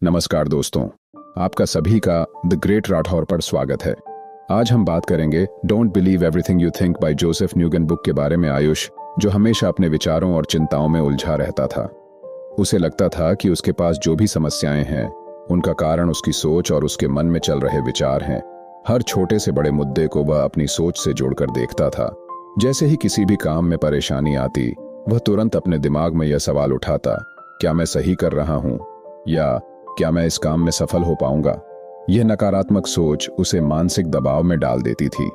नमस्कार दोस्तों, आपका सभी का द ग्रेट राठौर पर स्वागत है। आज हम बात करेंगे don't believe everything you think by Joseph Nguyen book के बारे में। आयुष, जो हमेशा अपने विचारों और चिंताओं में उलझा रहता था, उसे लगता था कि उसके पास जो भी समस्याएं हैं उनका कारण उसकी सोच और उसके मन में चल रहे विचार हैं। हर छोटे से बड़े मुद्दे को वह अपनी सोच से जोड़कर देखता था। जैसे ही किसी भी काम में परेशानी आती, वह तुरंत अपने दिमाग में यह सवाल उठाता, क्या मैं सही कर रहा हूं, या क्या मैं इस काम में सफल हो पाऊंगा। यह नकारात्मक सोच उसे मानसिक दबाव में डाल देती थी।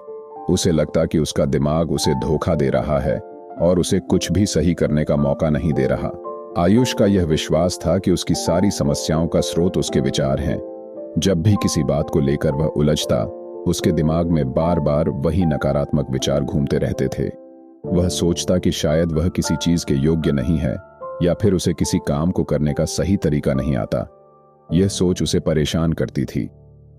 उसे लगता कि उसका दिमाग उसे धोखा दे रहा है और उसे कुछ भी सही करने का मौका नहीं दे रहा। आयुष का यह विश्वास था कि उसकी सारी समस्याओं का स्रोत उसके विचार हैं। जब भी किसी बात को लेकर वह उलझता, उसके दिमाग में बार बार वही नकारात्मक विचार घूमते रहते थे। वह सोचता कि शायद वह किसी चीज के योग्य नहीं है, या फिर उसे किसी काम को करने का सही तरीका नहीं आता। यह सोच उसे परेशान करती थी।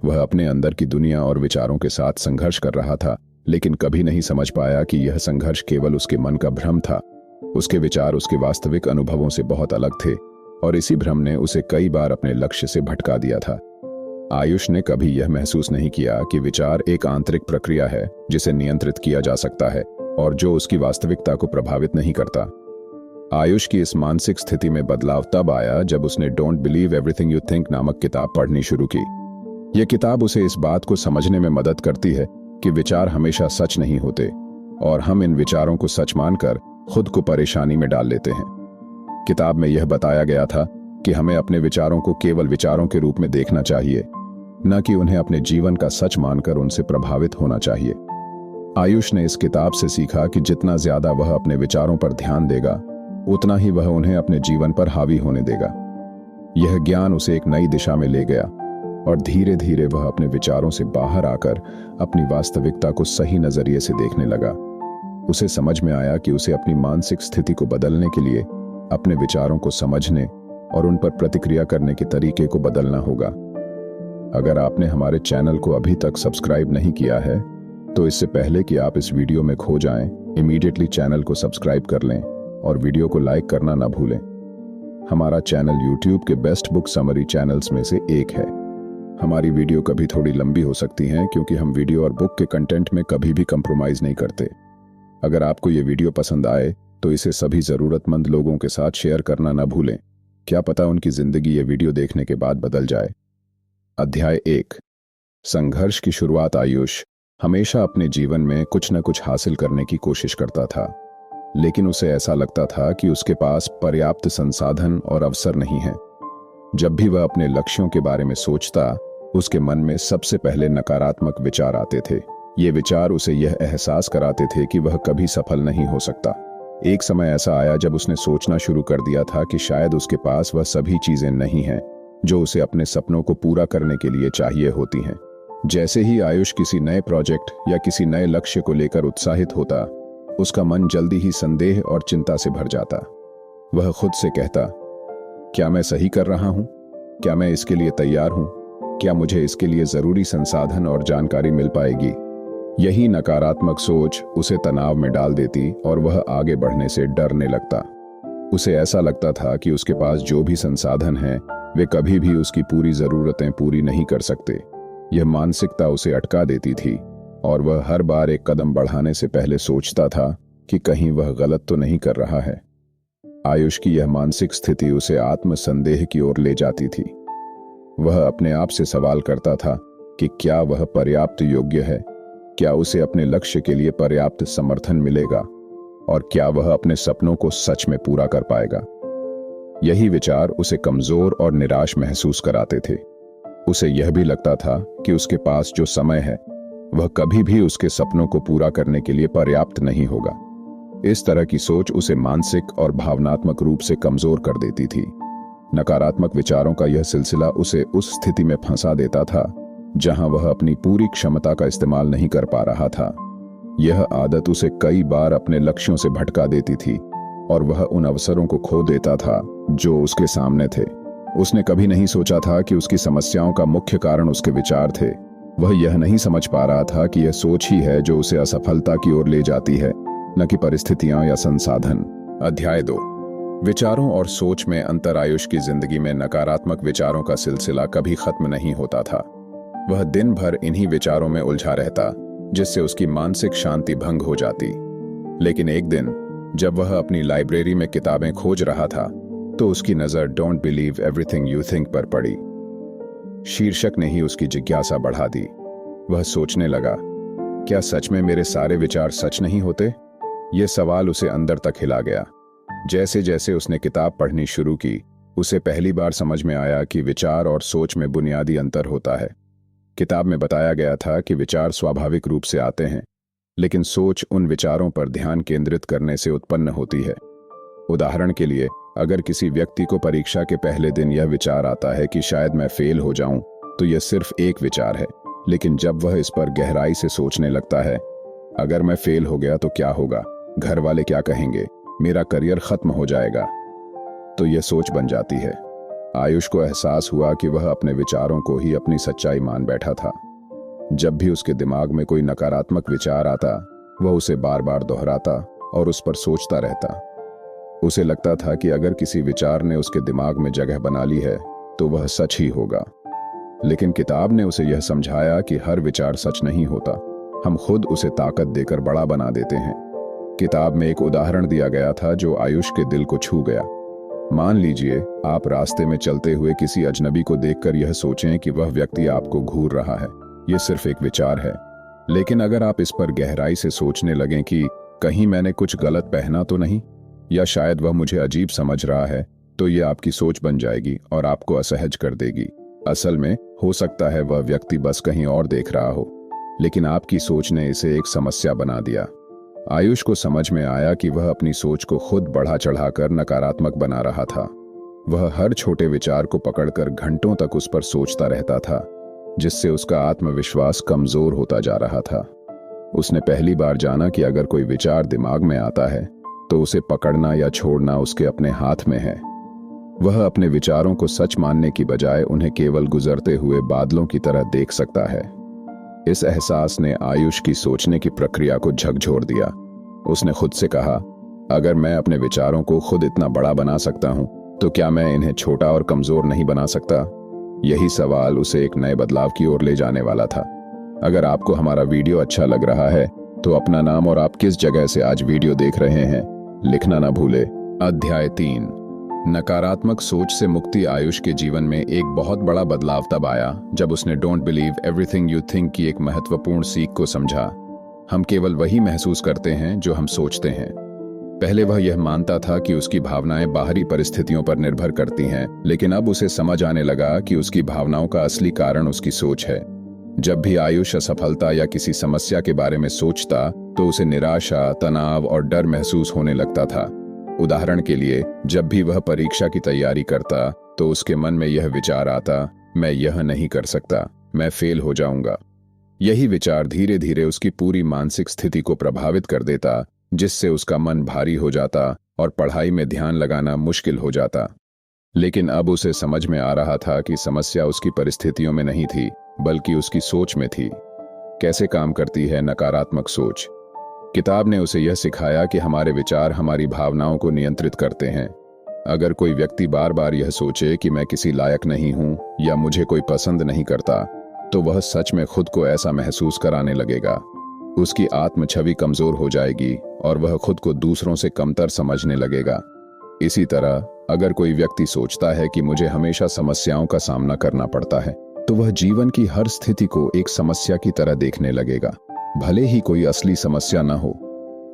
वह अपने अंदर की दुनिया और विचारों के साथ संघर्ष कर रहा था, लेकिन कभी नहीं समझ पाया कि यह संघर्ष केवल उसके मन का भ्रम था। उसके विचार उसके वास्तविक अनुभवों से बहुत अलग थे, और इसी भ्रम ने उसे कई बार अपने लक्ष्य से भटका दिया था। आयुष ने कभी यह महसूस नहीं किया कि विचार एक आंतरिक प्रक्रिया है जिसे नियंत्रित किया जा सकता है और जो उसकी वास्तविकता को प्रभावित नहीं करता। आयुष की इस मानसिक स्थिति में बदलाव तब आया जब उसने don't believe everything you think नामक किताब पढ़नी शुरू की। यह किताब उसे इस बात को समझने में मदद करती है कि विचार हमेशा सच नहीं होते, और हम इन विचारों को सच मानकर खुद को परेशानी में डाल लेते हैं। किताब में यह बताया गया था कि हमें अपने विचारों को केवल विचारों के रूप में देखना चाहिए, न कि उन्हें अपने जीवन का सच मानकर उनसे प्रभावित होना चाहिए। आयुष ने इस किताब से सीखा कि जितना ज्यादा वह अपने विचारों पर ध्यान देगा, उतना ही वह उन्हें अपने जीवन पर हावी होने देगा। यह ज्ञान उसे एक नई दिशा में ले गया, और धीरे धीरे वह अपने विचारों से बाहर आकर अपनी वास्तविकता को सही नजरिए से देखने लगा। उसे समझ में आया कि उसे अपनी मानसिक स्थिति को बदलने के लिए अपने विचारों को समझने और उन पर प्रतिक्रिया करने के तरीके को बदलना होगा। अगर आपने हमारे चैनल को अभी तक सब्सक्राइब नहीं किया है, तो इससे पहले कि आप इस वीडियो में खो जाएं, इमीडिएटली चैनल को सब्सक्राइब कर लें और वीडियो को लाइक करना ना भूलें। हमारा चैनल YouTube के बेस्ट बुक समरी चैनल्स में से एक है। हमारी वीडियो कभी थोड़ी लंबी हो सकती हैं, क्योंकि हम वीडियो और बुक के कंटेंट में कभी भी कंप्रोमाइज नहीं करते। अगर आपको ये वीडियो पसंद आए तो इसे सभी ज़रूरतमंद लोगों के साथ शेयर करना ना भूलें। क्या पता उनकी ज़िंदगी ये वीडियो देखने के बाद बदल जाए। अध्याय 1। संघर्ष की शुरुआत। आयुष हमेशा अपने जीवन में कुछ न कुछ हासिल करने की कोशिश करता था, लेकिन उसे ऐसा लगता था कि उसके पास पर्याप्त संसाधन और अवसर नहीं है। जब भी वह अपने लक्ष्यों के बारे में सोचता, उसके मन में सबसे पहले नकारात्मक विचार आते थे। ये विचार उसे यह एहसास कराते थे कि वह कभी सफल नहीं हो सकता। एक समय ऐसा आया जब उसने सोचना शुरू कर दिया था कि शायद उसके पास वह सभी चीजें नहीं हैं जो उसे अपने सपनों को पूरा करने के लिए चाहिए होती हैं। जैसे ही आयुष किसी नए प्रोजेक्ट या किसी नए लक्ष्य को लेकर उत्साहित होता, उसका मन जल्दी ही संदेह और चिंता से भर जाता। वह खुद से कहता, क्या मैं सही कर रहा हूं? क्या मैं इसके लिए तैयार हूं? क्या मुझे इसके लिए जरूरी संसाधन और जानकारी मिल पाएगी? यही नकारात्मक सोच उसे तनाव में डाल देती और वह आगे बढ़ने से डरने लगता। उसे ऐसा लगता था कि उसके पास जो भी संसाधन हैं, वे कभी भी उसकी पूरी जरूरतें पूरी नहीं कर सकते। यह मानसिकता उसे अटका देती थी, और वह हर बार एक कदम बढ़ाने से पहले सोचता था कि कहीं वह गलत तो नहीं कर रहा है। आयुष की यह मानसिक स्थिति उसे आत्मसंदेह की ओर ले जाती थी। वह अपने आप से सवाल करता था कि क्या वह पर्याप्त योग्य है, क्या उसे अपने लक्ष्य के लिए पर्याप्त समर्थन मिलेगा, और क्या वह अपने सपनों को सच में पूरा कर पाएगा। यही विचार उसे कमजोर और निराश महसूस कराते थे। उसे यह भी लगता था कि उसके पास जो समय है, वह कभी भी उसके सपनों को पूरा करने के लिए पर्याप्त नहीं होगा। इस तरह की सोच उसे मानसिक और भावनात्मक रूप से कमजोर कर देती थी। नकारात्मक विचारों का यह सिलसिला उसे उस स्थिति में फंसा देता था जहां वह अपनी पूरी क्षमता का इस्तेमाल नहीं कर पा रहा था। यह आदत उसे कई बार अपने लक्ष्यों से भटका देती थी, और वह उन अवसरों को खो देता था जो उसके सामने थे। उसने कभी नहीं सोचा था कि उसकी समस्याओं का मुख्य कारण उसके विचार थे। वह यह नहीं समझ पा रहा था कि यह सोच ही है जो उसे असफलता की ओर ले जाती है, न कि परिस्थितियां या संसाधन। अध्याय 2। विचारों और सोच में अंतर। आयुष की जिंदगी में नकारात्मक विचारों का सिलसिला कभी खत्म नहीं होता था। वह दिन भर इन्हीं विचारों में उलझा रहता, जिससे उसकी मानसिक शांति भंग हो जाती। लेकिन एक दिन जब वह अपनी लाइब्रेरी में किताबें खोज रहा था, तो उसकी नजर don't believe everything you think पर पड़ी। शीर्षक ने ही उसकी जिज्ञासा बढ़ा दी। वह सोचने लगा, क्या सच में मेरे सारे विचार सच नहीं होते? यह सवाल उसे अंदर तक हिला गया। जैसे जैसे उसने किताब पढ़नी शुरू की, उसे पहली बार समझ में आया कि विचार और सोच में बुनियादी अंतर होता है। किताब में बताया गया था कि विचार स्वाभाविक रूप से आते हैं, लेकिन सोच उन विचारों पर ध्यान केंद्रित करने से उत्पन्न होती है। उदाहरण के लिए, अगर किसी व्यक्ति को परीक्षा के पहले दिन यह विचार आता है कि शायद मैं फेल हो जाऊं, तो यह सिर्फ एक विचार है। लेकिन जब वह इस पर गहराई से सोचने लगता है, अगर मैं फेल हो गया तो क्या होगा, घर वाले क्या कहेंगे, मेरा करियर खत्म हो जाएगा, तो यह सोच बन जाती है। आयुष को एहसास हुआ कि वह अपने विचारों को ही अपनी सच्चाई मान बैठा था। जब भी उसके दिमाग में कोई नकारात्मक विचार आता, वह उसे बार बार दोहराता और उस पर सोचता रहता। उसे लगता था कि अगर किसी विचार ने उसके दिमाग में जगह बना ली है, तो वह सच ही होगा। लेकिन किताब ने उसे यह समझाया कि हर विचार सच नहीं होता, हम खुद उसे ताकत देकर बड़ा बना देते हैं। किताब में एक उदाहरण दिया गया था जो आयुष के दिल को छू गया। मान लीजिए आप रास्ते में चलते हुए किसी अजनबी को देखकर यह सोचें कि वह व्यक्ति आपको घूर रहा है। यह सिर्फ एक विचार है, लेकिन अगर आप इस पर गहराई से सोचने लगें कि कहीं मैंने कुछ गलत पहना तो नहीं, या शायद वह मुझे अजीब समझ रहा है, तो यह आपकी सोच बन जाएगी और आपको असहज कर देगी। असल में हो सकता है वह व्यक्ति बस कहीं और देख रहा हो, लेकिन आपकी सोच ने इसे एक समस्या बना दिया। आयुष को समझ में आया कि वह अपनी सोच को खुद बढ़ा चढ़ाकर नकारात्मक बना रहा था। वह हर छोटे विचार को पकड़कर घंटों तक उस पर सोचता रहता था, जिससे उसका आत्मविश्वास कमजोर होता जा रहा था। उसने पहली बार जाना कि अगर कोई विचार दिमाग में आता है, तो उसे पकड़ना या छोड़ना उसके अपने हाथ में है। वह अपने विचारों को सच मानने की बजाय उन्हें केवल गुजरते हुए बादलों की तरह देख सकता है। इस एहसास ने आयुष की सोचने की प्रक्रिया को झकझोर दिया। उसने खुद से कहा, अगर मैं अपने विचारों को खुद इतना बड़ा बना सकता हूं, तो क्या मैं इन्हें छोटा और कमजोर नहीं बना सकता? यही सवाल उसे एक नए बदलाव की ओर ले जाने वाला था। अगर आपको हमारा वीडियो अच्छा लग रहा है, तो अपना नाम और आप किस जगह से आज वीडियो देख रहे हैं लिखना ना भूले। अध्याय 3, नकारात्मक सोच से मुक्ति। आयुष के जीवन में एक बहुत बड़ा बदलाव तब आया जब उसने don't believe everything you think की एक महत्वपूर्ण सीख को समझा। हम केवल वही महसूस करते हैं जो हम सोचते हैं। पहले वह यह मानता था कि उसकी भावनाएं बाहरी परिस्थितियों पर निर्भर करती हैं, लेकिन अब उसे समझ आने लगा कि उसकी भावनाओं का असली कारण उसकी सोच है। जब भी आयुष असफलता या किसी समस्या के बारे में सोचता, तो उसे निराशा, तनाव और डर महसूस होने लगता था। उदाहरण के लिए, जब भी वह परीक्षा की तैयारी करता, तो उसके मन में यह विचार आता, मैं यह नहीं कर सकता, मैं फेल हो जाऊंगा। यही विचार धीरे धीरे उसकी पूरी मानसिक स्थिति को प्रभावित कर देता, जिससे उसका मन भारी हो जाता और पढ़ाई में ध्यान लगाना मुश्किल हो जाता। लेकिन अब उसे समझ में आ रहा था कि समस्या उसकी परिस्थितियों में नहीं थी, बल्कि उसकी सोच में थी। कैसे काम करती है नकारात्मक सोच? किताब ने उसे यह सिखाया कि हमारे विचार हमारी भावनाओं को नियंत्रित करते हैं। अगर कोई व्यक्ति बार बार यह सोचे कि मैं किसी लायक नहीं हूं या मुझे कोई पसंद नहीं करता, तो वह सच में खुद को ऐसा महसूस कराने लगेगा। उसकी आत्म छवि कमजोर हो जाएगी और वह खुद को दूसरों से कमतर समझने लगेगा। इसी तरह, अगर कोई व्यक्ति सोचता है कि मुझे हमेशा समस्याओं का सामना करना पड़ता है, तो वह जीवन की हर स्थिति को एक समस्या की तरह देखने लगेगा, भले ही कोई असली समस्या न हो।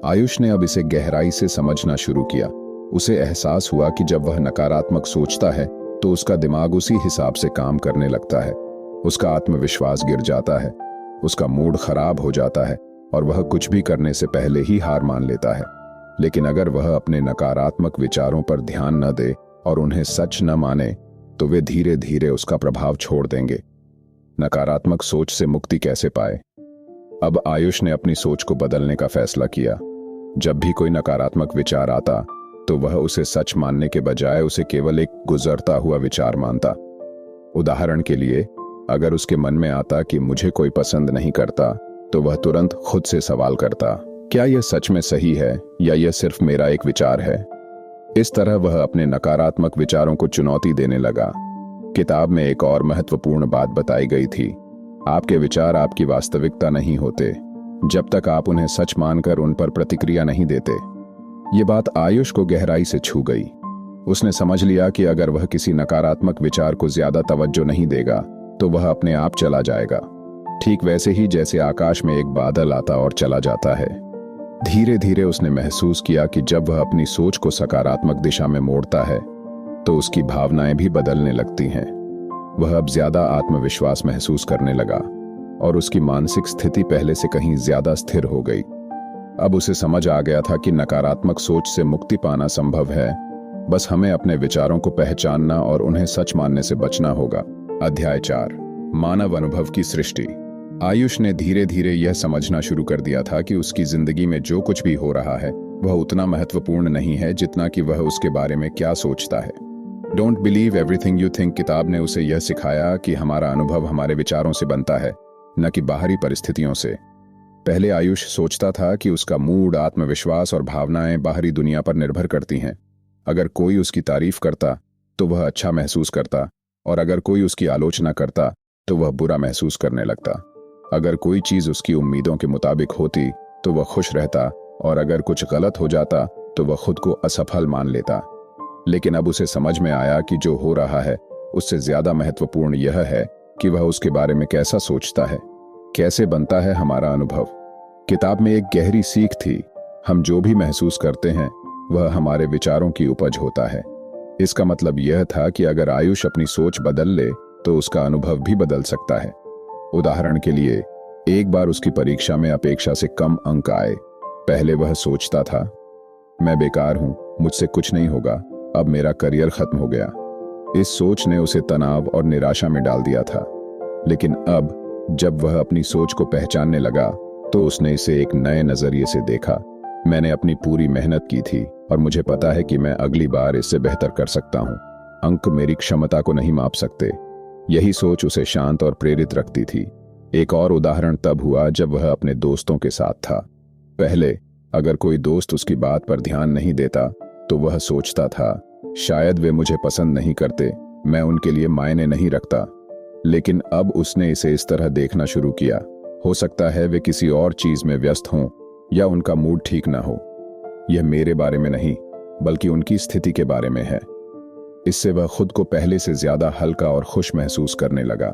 आयुष ने अब इसे गहराई से समझना शुरू किया। उसे एहसास हुआ कि जब वह नकारात्मक सोचता है, तो उसका दिमाग उसी हिसाब से काम करने लगता है। उसका आत्मविश्वास गिर जाता है, उसका मूड खराब हो जाता है और वह कुछ भी करने से पहले ही हार मान लेता है। लेकिन अगर वह अपने नकारात्मक विचारों पर ध्यान न दे और उन्हें सच न माने, तो वे धीरे धीरे उसका प्रभाव छोड़ देंगे। नकारात्मक सोच से मुक्ति कैसे पाए? अब आयुष ने अपनी सोच को बदलने का फैसला किया। जब भी कोई नकारात्मक विचार आता, तो वह उसे सच मानने के बजाय उसे केवल एक गुजरता हुआ विचार मानता। उदाहरण के लिए, अगर उसके मन में आता कि मुझे कोई पसंद नहीं करता, तो वह तुरंत खुद से सवाल करता, क्या यह सच में सही है या यह सिर्फ मेरा एक विचार है? इस तरह वह अपने नकारात्मक विचारों को चुनौती देने लगा। किताब में एक और महत्वपूर्ण बात बताई गई थी। आपके विचार आपकी वास्तविकता नहीं होते जब तक आप उन्हें सच मानकर उन पर प्रतिक्रिया नहीं देते। ये बात आयुष को गहराई से छू गई। उसने समझ लिया कि अगर वह किसी नकारात्मक विचार को ज्यादा तवज्जो नहीं देगा तो वह अपने आप चला जाएगा, ठीक वैसे ही जैसे आकाश में एक बादल आता और चला जाता है। धीरे धीरे उसने महसूस किया कि जब वह अपनी सोच को सकारात्मक दिशा में मोड़ता है तो उसकी भावनाएं भी बदलने लगती हैं। वह अब ज्यादा आत्मविश्वास महसूस करने लगा और उसकी मानसिक स्थिति पहले से कहीं ज्यादा स्थिर हो गई। अब उसे समझ आ गया था कि नकारात्मक सोच से मुक्ति पाना संभव है, बस हमें अपने विचारों को पहचानना और उन्हें सच मानने से बचना होगा। अध्याय 4, मानव अनुभव की सृष्टि। आयुष ने धीरे धीरे यह समझना शुरू कर दिया था कि उसकी जिंदगी में जो कुछ भी हो रहा है वह उतना महत्वपूर्ण नहीं है जितना कि वह उसके बारे में क्या सोचता है। Don't believe everything you think किताब ने उसे यह सिखाया कि हमारा अनुभव हमारे विचारों से बनता है, न कि बाहरी परिस्थितियों से। पहले आयुष सोचता था कि उसका मूड, आत्मविश्वास और भावनाएं बाहरी दुनिया पर निर्भर करती हैं। अगर कोई उसकी तारीफ करता तो वह अच्छा महसूस करता, और अगर कोई उसकी आलोचना करता तो वह बुरा महसूस करने लगता। अगर कोई चीज उसकी उम्मीदों के मुताबिक होती तो वह खुश रहता, और अगर कुछ गलत हो जाता तो वह खुद को असफल मान लेता। लेकिन अब उसे समझ में आया कि जो हो रहा है उससे ज्यादा महत्वपूर्ण यह है कि वह उसके बारे में कैसा सोचता है। कैसे बनता है हमारा अनुभव। किताब में एक गहरी सीख थी। हम जो भी महसूस करते हैं वह हमारे विचारों की उपज होता है। इसका मतलब यह था कि अगर आयुष अपनी सोच बदल ले तो उसका अनुभव भी बदल सकता है। उदाहरण के लिए, एक बार उसकी परीक्षा में अपेक्षा से कम अंक आए। पहले वह सोचता था, मैं बेकार हूं, मुझसे कुछ नहीं होगा, अब मेरा करियर खत्म हो गया। इस सोच ने उसे तनाव और निराशा में डाल दिया था। लेकिन अब जब वह अपनी सोच को पहचानने लगा तो उसने इसे एक नए नजरिए से देखा। मैंने अपनी पूरी मेहनत की थी और मुझे पता है कि मैं अगली बार इससे बेहतर कर सकता हूं। अंक मेरी क्षमता को नहीं माप सकते। यही सोच उसे शांत और प्रेरित रखती थी। एक और उदाहरण तब हुआ जब वह अपने दोस्तों के साथ था। पहले अगर कोई दोस्त उसकी बात पर ध्यान नहीं देता तो वह सोचता था, शायद वे मुझे पसंद नहीं करते, मैं उनके लिए मायने नहीं रखता। लेकिन अब उसने इसे इस तरह देखना शुरू किया, हो सकता है वे किसी और चीज में व्यस्त हों या उनका मूड ठीक ना हो। यह मेरे बारे में नहीं बल्कि उनकी स्थिति के बारे में है। इससे वह खुद को पहले से ज्यादा हल्का और खुश महसूस करने लगा।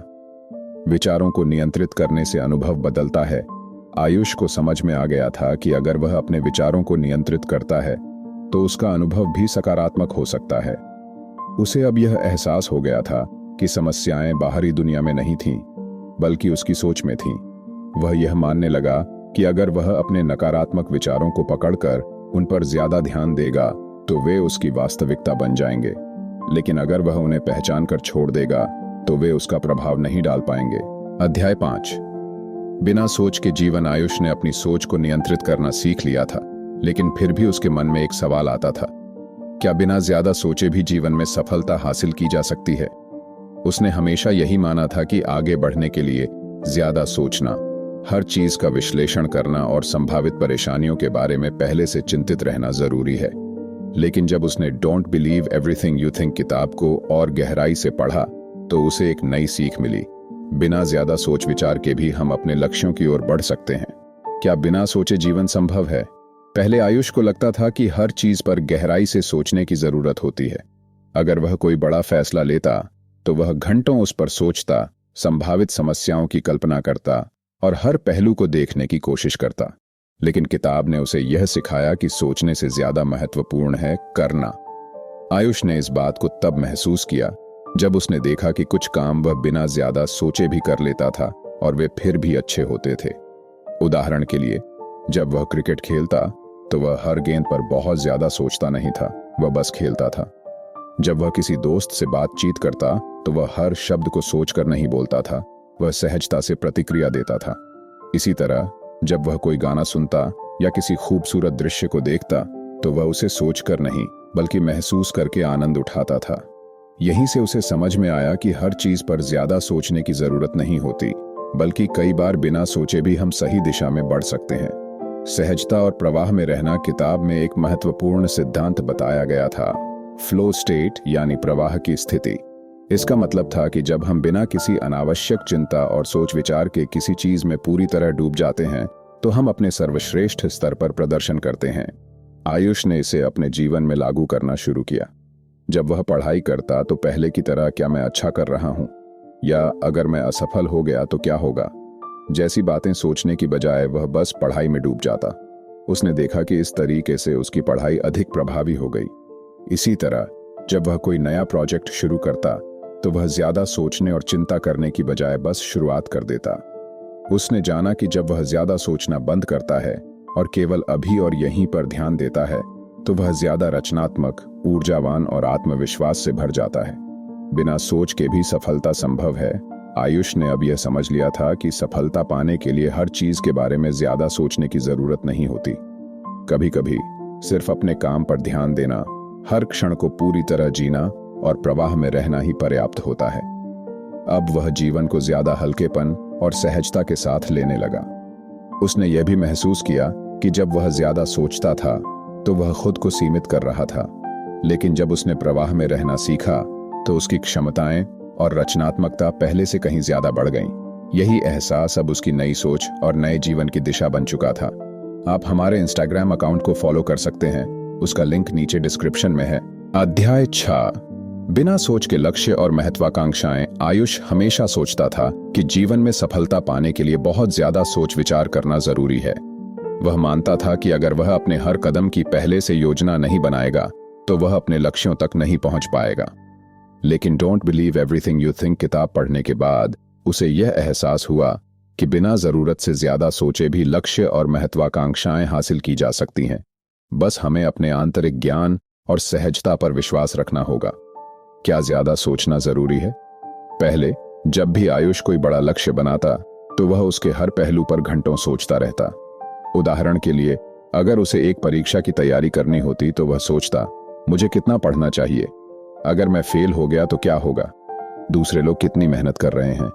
विचारों को नियंत्रित करने से अनुभव बदलता है। आयुष को समझ में आ गया था कि अगर वह अपने विचारों को नियंत्रित करता है तो उसका अनुभव भी सकारात्मक हो सकता है। उसे अब यह एहसास हो गया था कि समस्याएं बाहरी दुनिया में नहीं थीं, बल्कि उसकी सोच में थीं। वह यह मानने लगा कि अगर वह अपने नकारात्मक विचारों को पकड़कर उन पर ज्यादा ध्यान देगा तो वे उसकी वास्तविकता बन जाएंगे। लेकिन अगर वह उन्हें पहचान कर छोड़ देगा तो वे उसका प्रभाव नहीं डाल पाएंगे। अध्याय 5, बिना सोच के जीवन। आयुष ने अपनी सोच को नियंत्रित करना सीख लिया था, लेकिन फिर भी उसके मन में एक सवाल आता था, क्या बिना ज्यादा सोचे भी जीवन में सफलता हासिल की जा सकती है? उसने हमेशा यही माना था कि आगे बढ़ने के लिए ज्यादा सोचना, हर चीज का विश्लेषण करना और संभावित परेशानियों के बारे में पहले से चिंतित रहना जरूरी है। लेकिन जब उसने don't believe everything you think किताब को और गहराई से पढ़ा तो उसे एक नई सीख मिली। बिना ज्यादा सोच विचार के भी हम अपने लक्ष्यों की ओर बढ़ सकते हैं। क्या बिना सोचे जीवन संभव है? पहले आयुष को लगता था कि हर चीज पर गहराई से सोचने की जरूरत होती है। अगर वह कोई बड़ा फैसला लेता तो वह घंटों उस पर सोचता, संभावित समस्याओं की कल्पना करता और हर पहलू को देखने की कोशिश करता। लेकिन किताब ने उसे यह सिखाया कि सोचने से ज्यादा महत्वपूर्ण है करना। आयुष ने इस बात को तब महसूस किया जब उसने देखा कि कुछ काम वह बिना ज्यादा सोचे भी कर लेता था और वे फिर भी अच्छे होते थे। उदाहरण के लिए, जब वह क्रिकेट खेलता तो वह हर गेंद पर बहुत ज्यादा सोचता नहीं था, वह बस खेलता था। जब वह किसी दोस्त से बातचीत करता तो वह हर शब्द को सोचकर नहीं बोलता था, वह सहजता से प्रतिक्रिया देता था। इसी तरह जब वह कोई गाना सुनता या किसी खूबसूरत दृश्य को देखता तो वह उसे सोचकर नहीं बल्कि महसूस करके आनंद उठाता था। यहीं से उसे समझ में आया कि हर चीज पर ज्यादा सोचने की जरूरत नहीं होती, बल्कि कई बार बिना सोचे भी हम सही दिशा में बढ़ सकते हैं। सहजता और प्रवाह में रहना किताब में एक महत्वपूर्ण सिद्धांत बताया गया था, फ्लो स्टेट यानी प्रवाह की स्थिति। इसका मतलब था कि जब हम बिना किसी अनावश्यक चिंता और सोच विचार के किसी चीज में पूरी तरह डूब जाते हैं तो हम अपने सर्वश्रेष्ठ स्तर पर प्रदर्शन करते हैं। आयुष ने इसे अपने जीवन में लागू करना शुरू किया। जब वह पढ़ाई करता तो पहले की तरह क्या मैं अच्छा कर रहा हूं, या अगर मैं असफल हो गया तो क्या होगा, जैसी बातें सोचने की बजाय वह बस पढ़ाई में डूब जाता। उसने देखा कि इस तरीके से उसकी पढ़ाई अधिक प्रभावी हो गई। इसी तरह जब वह कोई नया प्रोजेक्ट शुरू करता तो वह ज्यादा सोचने और चिंता करने की बजाय बस शुरुआत कर देता। उसने जाना कि जब वह ज्यादा सोचना बंद करता है और केवल अभी और यहीं पर ध्यान देता है तो वह ज्यादा रचनात्मक, ऊर्जावान और आत्मविश्वास से भर जाता है। बिना सोच के भी सफलता संभव है। आयुष ने अब यह समझ लिया था कि सफलता पाने के लिए हर चीज के बारे में ज्यादा सोचने की जरूरत नहीं होती। कभी कभी सिर्फ अपने काम पर ध्यान देना, हर क्षण को पूरी तरह जीना और प्रवाह में रहना ही पर्याप्त होता है। अब वह जीवन को ज्यादा हल्केपन और सहजता के साथ लेने लगा। उसने यह भी महसूस किया कि जब वह ज्यादा सोचता था तो वह खुद को सीमित कर रहा था, लेकिन जब उसने प्रवाह में रहना सीखा तो उसकी क्षमताएं और रचनात्मकता पहले से कहीं ज्यादा बढ़ गईं। यही एहसास अब उसकी नई सोच और नए जीवन की दिशा बन चुका था। आप हमारे इंस्टाग्राम अकाउंट को फॉलो कर सकते हैं, उसका लिंक नीचे डिस्क्रिप्शन में है। अध्याय 6, बिना सोच के लक्ष्य और महत्वाकांक्षाएं। आयुष हमेशा सोचता था कि जीवन में सफलता पाने के लिए बहुत ज्यादा सोच विचार करना जरूरी है। वह मानता था कि अगर वह अपने हर कदम की पहले से योजना नहीं बनाएगा तो वह अपने लक्ष्यों तक नहीं पहुंच पाएगा। लेकिन don't believe everything you think किताब पढ़ने के बाद उसे यह एहसास हुआ कि बिना जरूरत से ज्यादा सोचे भी लक्ष्य और महत्वाकांक्षाएं हासिल की जा सकती हैं। बस हमें अपने आंतरिक ज्ञान और सहजता पर विश्वास रखना होगा। क्या ज्यादा सोचना जरूरी है? पहले जब भी आयुष कोई बड़ा लक्ष्य बनाता तो वह उसके हर पहलू पर घंटों सोचता रहता। उदाहरण के लिए, अगर उसे एक परीक्षा की तैयारी करनी होती तो वह सोचता, मुझे कितना पढ़ना चाहिए, अगर मैं फेल हो गया तो क्या होगा, दूसरे लोग कितनी मेहनत कर रहे हैं,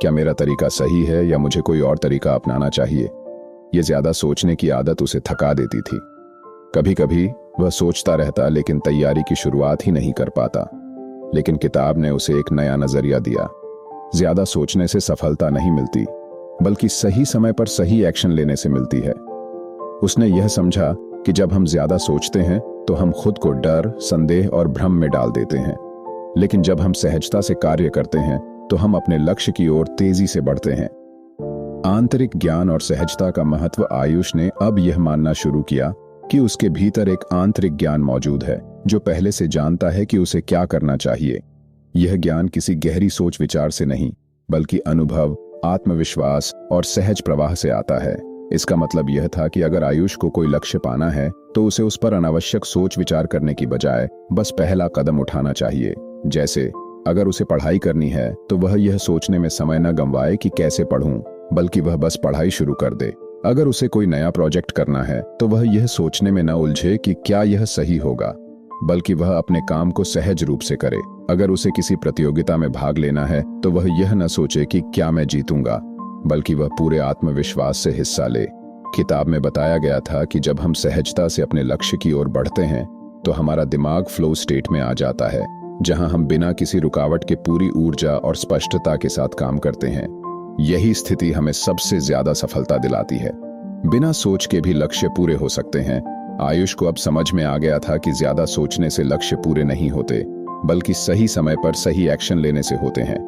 क्या मेरा तरीका सही है या मुझे कोई और तरीका अपनाना चाहिए। यह ज्यादा सोचने की आदत उसे थका देती थी। कभी कभी वह सोचता रहता लेकिन तैयारी की शुरुआत ही नहीं कर पाता। लेकिन किताब ने उसे एक नया नजरिया दिया। ज्यादा सोचने से सफलता नहीं मिलती, बल्कि सही समय पर सही एक्शन लेने से मिलती है। उसने यह समझा कि जब हम ज्यादा सोचते हैं तो हम खुद को डर, संदेह और भ्रम में डाल देते हैं, लेकिन जब हम सहजता से कार्य करते हैं तो हम अपने लक्ष्य की ओर तेजी से बढ़ते हैं। आंतरिक ज्ञान और सहजता का महत्व। आयुष ने अब यह मानना शुरू किया कि उसके भीतर एक आंतरिक ज्ञान मौजूद है जो पहले से जानता है कि उसे क्या करना चाहिए। यह ज्ञान किसी गहरी सोच विचार से नहीं, बल्कि अनुभव, आत्मविश्वास और सहज प्रवाह से आता है। इसका मतलब यह था कि अगर आयुष को कोई लक्ष्य पाना है तो उसे उस पर अनावश्यक सोच विचार करने की बजाय बस पहला कदम उठाना चाहिए। जैसे अगर उसे पढ़ाई करनी है तो वह यह सोचने में समय न गंवाए कि कैसे पढ़ूं, बल्कि वह बस पढ़ाई शुरू कर दे। अगर उसे कोई नया प्रोजेक्ट करना है तो वह यह सोचने में न उलझे कि क्या यह सही होगा, बल्कि वह अपने काम को सहज रूप से करे। अगर उसे किसी प्रतियोगिता में भाग लेना है तो वह यह न सोचे कि क्या मैं जीतूंगा, बल्कि वह पूरे आत्मविश्वास से हिस्सा ले। किताब में बताया गया था कि जब हम सहजता से अपने लक्ष्य की ओर बढ़ते हैं तो हमारा दिमाग फ्लो स्टेट में आ जाता है, जहां हम बिना किसी रुकावट के पूरी ऊर्जा और स्पष्टता के साथ काम करते हैं। यही स्थिति हमें सबसे ज्यादा सफलता दिलाती है। बिना सोच के भी लक्ष्य पूरे हो सकते हैं। आयुष को अब समझ में आ गया था कि ज्यादा सोचने से लक्ष्य पूरे नहीं होते, बल्कि सही समय पर सही एक्शन लेने से होते हैं।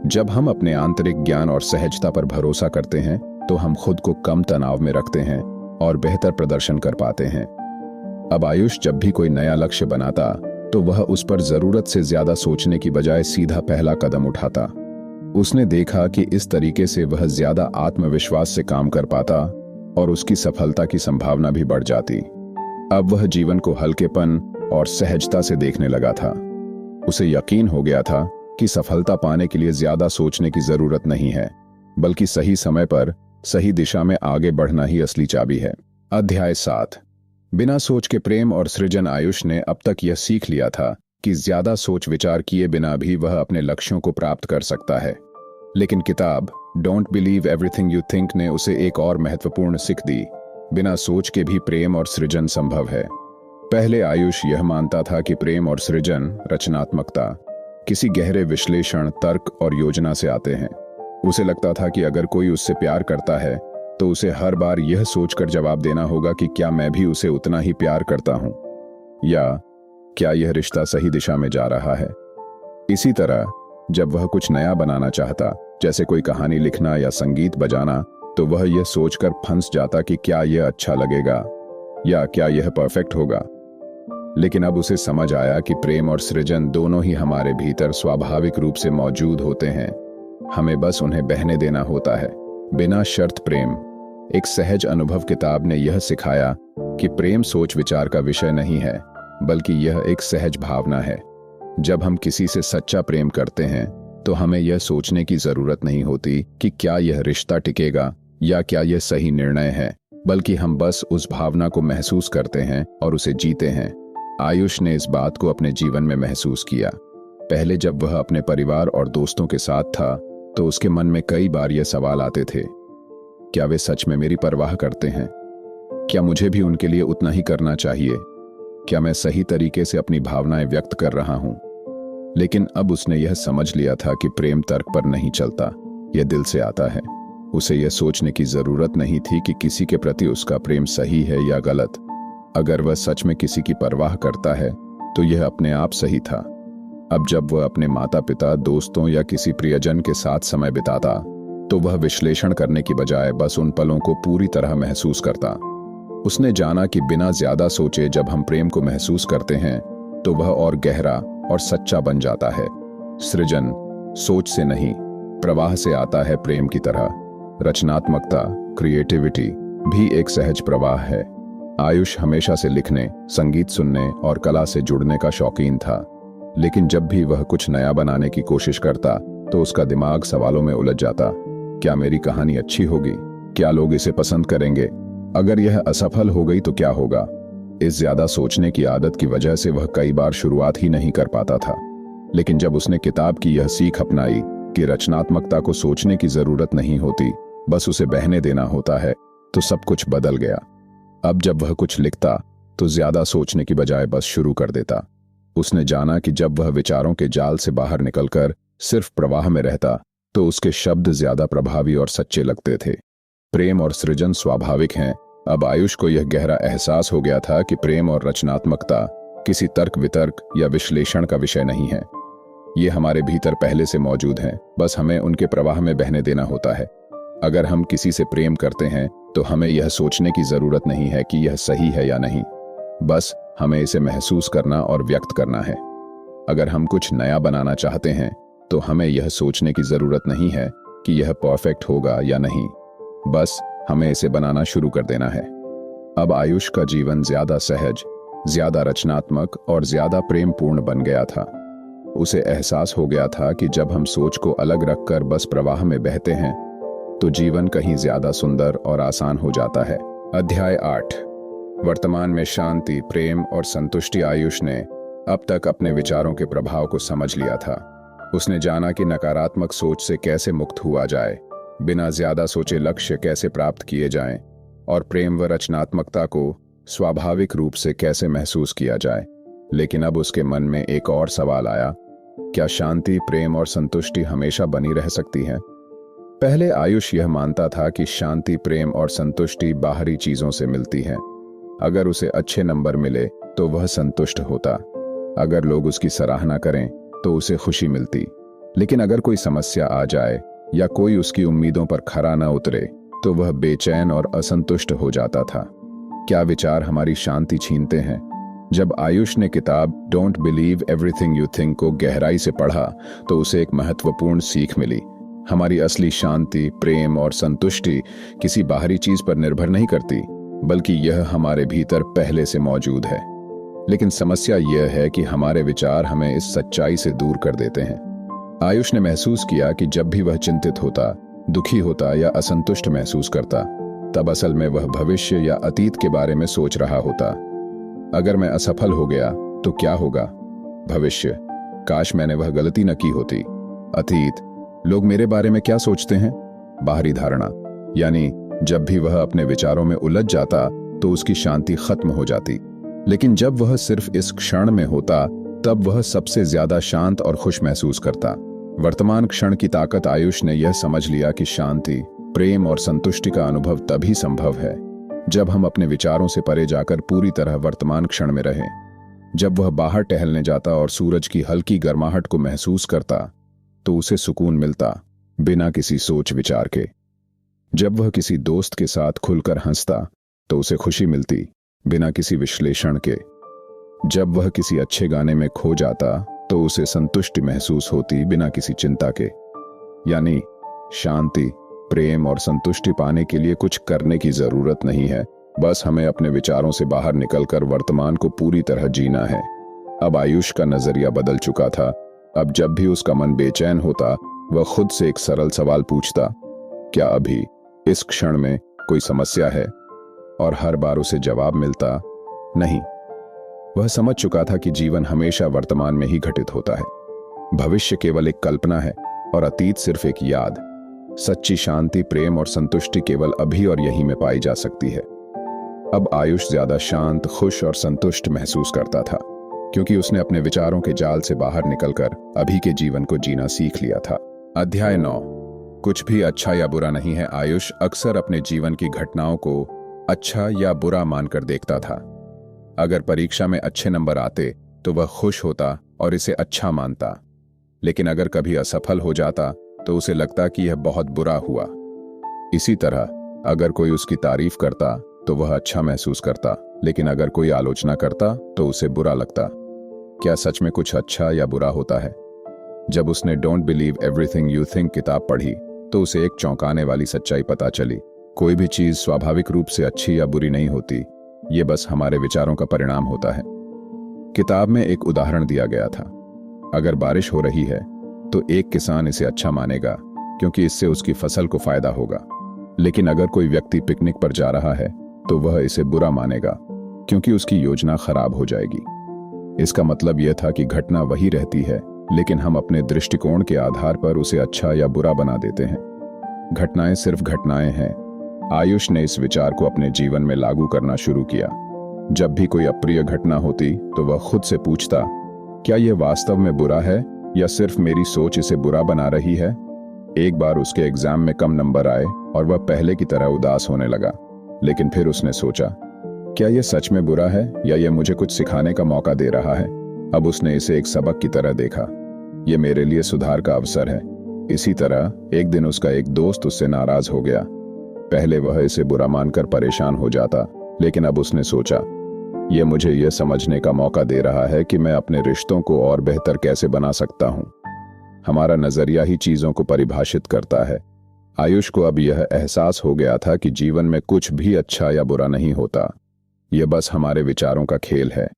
जब हम अपने आंतरिक ज्ञान और सहजता पर भरोसा करते हैं तो हम खुद को कम तनाव में रखते हैं और बेहतर प्रदर्शन कर पाते हैं। अब आयुष जब भी कोई नया लक्ष्य बनाता तो वह उस पर जरूरत से ज्यादा सोचने की बजाय सीधा पहला कदम उठाता। उसने देखा कि इस तरीके से वह ज्यादा आत्मविश्वास से काम कर पाता और उसकी सफलता की संभावना भी बढ़ जाती। अब वह जीवन को हल्केपन और सहजता से देखने लगा था। उसे यकीन हो गया था कि सफलता पाने के लिए ज्यादा सोचने की जरूरत नहीं है, बल्कि सही समय पर सही दिशा में आगे बढ़ना ही असली चाबी है। अध्याय 7, बिना सोच के प्रेम और सृजन। आयुष ने अब तक यह सीख लिया था कि ज्यादा सोच विचार किए बिना भी वह अपने लक्ष्यों को प्राप्त कर सकता है। लेकिन किताब don't believe everything you think ने उसे एक और महत्वपूर्ण सीख दी। बिना सोच के भी प्रेम और सृजन संभव है। पहले आयुष यह मानता था कि प्रेम और सृजन, रचनात्मकता, किसी गहरे विश्लेषण, तर्क और योजना से आते हैं। उसे लगता था कि अगर कोई उससे प्यार करता है तो उसे हर बार यह सोचकर जवाब देना होगा कि क्या मैं भी उसे उतना ही प्यार करता हूं, या क्या यह रिश्ता सही दिशा में जा रहा है। इसी तरह जब वह कुछ नया बनाना चाहता, जैसे कोई कहानी लिखना या संगीत बजाना, तो वह यह सोचकर फंस जाता कि क्या यह अच्छा लगेगा या क्या यह परफेक्ट होगा। लेकिन अब उसे समझ आया कि प्रेम और सृजन दोनों ही हमारे भीतर स्वाभाविक रूप से मौजूद होते हैं, हमें बस उन्हें बहने देना होता है। बिना शर्त प्रेम। एक सहज अनुभव किताब ने यह सिखाया कि प्रेम सोच विचार का विषय नहीं है, बल्कि यह एक सहज भावना है। जब हम किसी से सच्चा प्रेम करते हैं तो हमें यह सोचने की जरूरत नहीं होती कि क्या यह रिश्ता टिकेगा या क्या यह सही निर्णय है, बल्कि हम बस उस भावना को महसूस करते हैं और उसे जीते हैं। आयुष ने इस बात को अपने जीवन में महसूस किया। पहले जब वह अपने परिवार और दोस्तों के साथ था तो उसके मन में कई बार यह सवाल आते थे, क्या वे सच में मेरी परवाह करते हैं? क्या मुझे भी उनके लिए उतना ही करना चाहिए? क्या मैं सही तरीके से अपनी भावनाएं व्यक्त कर रहा हूं? लेकिन अब उसने यह समझ लिया था कि प्रेम तर्क पर नहीं चलता, यह दिल से आता है। उसे यह सोचने की जरूरत नहीं थी कि किसी के प्रति उसका प्रेम सही है या गलत। अगर वह सच में किसी की परवाह करता है तो यह अपने आप सही था। अब जब वह अपने माता पिता, दोस्तों या किसी प्रियजन के साथ समय बिताता तो वह विश्लेषण करने की बजाय बस उन पलों को पूरी तरह महसूस करता। उसने जाना कि बिना ज्यादा सोचे जब हम प्रेम को महसूस करते हैं तो वह और गहरा और सच्चा बन जाता है। सृजन सोच से नहीं, प्रवाह से आता है। प्रेम की तरह रचनात्मकता, क्रिएटिविटी भी एक सहज प्रवाह है। आयुष हमेशा से लिखने, संगीत सुनने और कला से जुड़ने का शौकीन था, लेकिन जब भी वह कुछ नया बनाने की कोशिश करता तो उसका दिमाग सवालों में उलझ जाता। क्या मेरी कहानी अच्छी होगी? क्या लोग इसे पसंद करेंगे? अगर यह असफल हो गई तो क्या होगा? इस ज्यादा सोचने की आदत की वजह से वह कई बार शुरुआत ही नहीं कर पाता था। लेकिन जब उसने किताब की यह सीख अपनाई कि रचनात्मकता को सोचने की जरूरत नहीं होती, बस उसे बहने देना होता है, तो सब कुछ बदल गया। अब जब वह कुछ लिखता तो ज्यादा सोचने की बजाय बस शुरू कर देता। उसने जाना कि जब वह विचारों के जाल से बाहर निकलकर सिर्फ प्रवाह में रहता तो उसके शब्द ज्यादा प्रभावी और सच्चे लगते थे। प्रेम और सृजन स्वाभाविक हैं। अब आयुष को यह गहरा एहसास हो गया था कि प्रेम और रचनात्मकता किसी तर्क वितर्क या विश्लेषण का विषय नहीं है। ये हमारे भीतर पहले से मौजूद हैं, बस हमें उनके प्रवाह में बहने देना होता है। अगर हम किसी से प्रेम करते हैं तो हमें यह सोचने की जरूरत नहीं है कि यह सही है या नहीं, बस हमें इसे महसूस करना और व्यक्त करना है। अगर हम कुछ नया बनाना चाहते हैं तो हमें यह सोचने की जरूरत नहीं है कि यह परफेक्ट होगा या नहीं, बस हमें इसे बनाना शुरू कर देना है। अब आयुष का जीवन ज्यादा सहज, ज्यादा रचनात्मक और ज्यादा प्रेमपूर्ण बन गया था। उसे एहसास हो गया था कि जब हम सोच को अलग रखकर बस प्रवाह में बहते हैं तो जीवन कहीं ज्यादा सुंदर और आसान हो जाता है। अध्याय 8। वर्तमान में शांति, प्रेम और संतुष्टि। आयुष ने अब तक अपने विचारों के प्रभाव को समझ लिया था। उसने जाना कि नकारात्मक सोच से कैसे मुक्त हुआ जाए, बिना ज्यादा सोचे लक्ष्य कैसे प्राप्त किए जाएं, और प्रेम व रचनात्मकता को स्वाभाविक रूप से कैसे महसूस किया जाए। लेकिन अब उसके मन में एक और सवाल आया, क्या शांति, प्रेम और संतुष्टि हमेशा बनी रह सकती है? पहले आयुष यह मानता था कि शांति, प्रेम और संतुष्टि बाहरी चीजों से मिलती हैं। अगर उसे अच्छे नंबर मिले तो वह संतुष्ट होता, अगर लोग उसकी सराहना करें तो उसे खुशी मिलती। लेकिन अगर कोई समस्या आ जाए या कोई उसकी उम्मीदों पर खरा न उतरे तो वह बेचैन और असंतुष्ट हो जाता था। क्या विचार हमारी शांति छीनते हैं? जब आयुष ने किताब don't believe everything you think को गहराई से पढ़ा तो उसे एक महत्वपूर्ण सीख मिली। हमारी असली शांति, प्रेम और संतुष्टि किसी बाहरी चीज पर निर्भर नहीं करती, बल्कि यह हमारे भीतर पहले से मौजूद है। लेकिन समस्या यह है कि हमारे विचार हमें इस सच्चाई से दूर कर देते हैं। आयुष ने महसूस किया कि जब भी वह चिंतित होता, दुखी होता या असंतुष्ट महसूस करता, तब असल में वह भविष्य या अतीत के बारे में सोच रहा होता। अगर मैं असफल हो गया तो क्या होगा? भविष्य, काश मैंने वह गलती न की होती। अतीत, लोग मेरे बारे में क्या सोचते हैं? बाहरी धारणा, यानी जब भी वह अपने विचारों में उलझ जाता तो उसकी शांति खत्म हो जाती, लेकिन जब वह सिर्फ इस क्षण में होता तब वह सबसे ज्यादा शांत और खुश महसूस करता। वर्तमान क्षण की ताकत। आयुष ने यह समझ लिया कि शांति, प्रेम और संतुष्टि का अनुभव तभी संभव है जब हम अपने विचारों से परे जाकर पूरी तरह वर्तमान क्षण में रहें। जब वह बाहर टहलने जाता और सूरज की हल्की गर्माहट को महसूस करता तो उसे सुकून मिलता, बिना किसी सोच विचार के। जब वह किसी दोस्त के साथ खुलकर हंसता तो उसे खुशी मिलती, बिना किसी विश्लेषण के। जब वह किसी अच्छे गाने में खो जाता तो उसे संतुष्टि महसूस होती, बिना किसी चिंता के। यानी शांति, प्रेम और संतुष्टि पाने के लिए कुछ करने की जरूरत नहीं है, बस हमें अपने विचारों से बाहर निकलकर वर्तमान को पूरी तरह जीना है। अब आयुष का नजरिया बदल चुका था। अब जब भी उसका मन बेचैन होता वह खुद से एक सरल सवाल पूछता, क्या अभी इस क्षण में कोई समस्या है? और हर बार उसे जवाब मिलता, नहीं। वह समझ चुका था कि जीवन हमेशा वर्तमान में ही घटित होता है। भविष्य केवल एक कल्पना है और अतीत सिर्फ एक याद। सच्ची शांति, प्रेम और संतुष्टि केवल अभी और यहीं में पाई जा सकती है। अब आयुष ज्यादा शांत, खुश और संतुष्ट महसूस करता था, क्योंकि उसने अपने विचारों के जाल से बाहर निकलकर अभी के जीवन को जीना सीख लिया था। अध्याय 9। कुछ भी अच्छा या बुरा नहीं है। आयुष अक्सर अपने जीवन की घटनाओं को अच्छा या बुरा मानकर देखता था। अगर परीक्षा में अच्छे नंबर आते तो वह खुश होता और इसे अच्छा मानता, लेकिन अगर कभी असफल हो जाता तो उसे लगता कि यह बहुत बुरा हुआ। इसी तरह अगर कोई उसकी तारीफ करता तो वह अच्छा महसूस करता, लेकिन अगर कोई आलोचना करता तो उसे बुरा लगता। क्या सच में कुछ अच्छा या बुरा होता है? जब उसने don't believe everything you think किताब पढ़ी तो उसे एक चौंकाने वाली सच्चाई पता चली। कोई भी चीज स्वाभाविक रूप से अच्छी या बुरी नहीं होती, ये बस हमारे विचारों का परिणाम होता है। किताब में एक उदाहरण दिया गया था। अगर बारिश हो रही है तो एक किसान इसे अच्छा मानेगा क्योंकि इससे उसकी फसल को फायदा होगा, लेकिन अगर कोई व्यक्ति पिकनिक पर जा रहा है तो वह इसे बुरा मानेगा क्योंकि उसकी योजना खराब हो जाएगी। इसका मतलब यह था कि घटना वही रहती है, लेकिन हम अपने दृष्टिकोण के आधार पर उसे अच्छा या बुरा बना देते हैं। घटनाएं सिर्फ घटनाएं हैं। आयुष ने इस विचार को अपने जीवन में लागू करना शुरू किया। जब भी कोई अप्रिय घटना होती तो वह खुद से पूछता, क्या यह वास्तव में बुरा है या सिर्फ मेरी सोच इसे बुरा बना रही है? एक बार उसके एग्जाम में कम नंबर आए और वह पहले की तरह उदास होने लगा, लेकिन फिर उसने सोचा, क्या यह सच में बुरा है या यह मुझे कुछ सिखाने का मौका दे रहा है? अब उसने इसे एक सबक की तरह देखा, यह मेरे लिए सुधार का अवसर है। इसी तरह एक दिन उसका एक दोस्त उससे नाराज हो गया। पहले वह इसे बुरा मानकर परेशान हो जाता, लेकिन अब उसने सोचा, यह मुझे यह समझने का मौका दे रहा है कि मैं अपने रिश्तों को और बेहतर कैसे बना सकता हूं। हमारा नजरिया ही चीजों को परिभाषित करता है। आयुष को अब यह एहसास हो गया था कि जीवन में कुछ भी अच्छा या बुरा नहीं होता, यह बस हमारे विचारों का खेल है।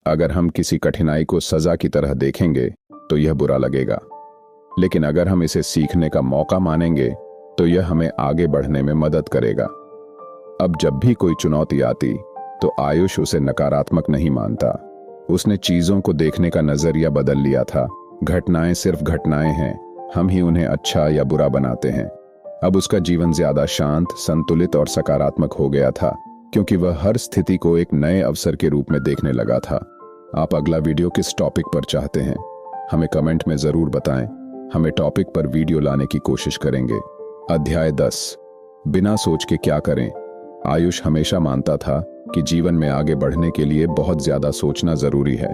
अगर हम किसी कठिनाई को सजा की तरह देखेंगे तो यह बुरा लगेगा, लेकिन अगर हम इसे सीखने का मौका मानेंगे तो यह हमें आगे बढ़ने में मदद करेगा। अब जब भी कोई चुनौती आती तो आयुष उसे नकारात्मक नहीं मानता। उसने चीजों को देखने का नजरिया बदल लिया था। घटनाएं सिर्फ घटनाएं हैं, हम ही उन्हें अच्छा या बुरा बनाते हैं। अब उसका जीवन ज्यादा शांत, संतुलित और सकारात्मक हो गया था, क्योंकि वह हर स्थिति को एक नए अवसर के रूप में देखने लगा था। आप अगला वीडियो किस टॉपिक पर चाहते हैं, हमें कमेंट में जरूर बताएं। हमें टॉपिक पर वीडियो लाने की कोशिश करेंगे। अध्याय 10। बिना सोच के क्या करें। आयुष हमेशा मानता था कि जीवन में आगे बढ़ने के लिए बहुत ज्यादा सोचना जरूरी है।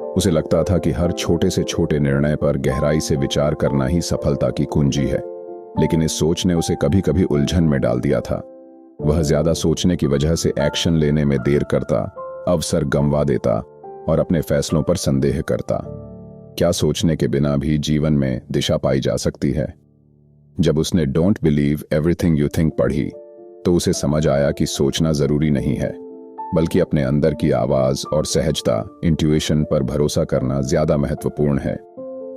उसे लगता था कि हर छोटे से छोटे निर्णय पर गहराई से विचार करना ही सफलता की कुंजी है, लेकिन इस सोच ने उसे कभी कभी उलझन में डाल दिया था। वह ज्यादा सोचने की वजह से एक्शन लेने में देर करता, अवसर गंवा देता और अपने फैसलों पर संदेह करता। क्या सोचने के बिना भी जीवन में दिशा पाई जा सकती है? जब उसने don't believe everything you think पढ़ी तो उसे समझ आया कि सोचना जरूरी नहीं है, बल्कि अपने अंदर की आवाज और सहजता, इंट्यूशन पर भरोसा करना ज्यादा महत्वपूर्ण है।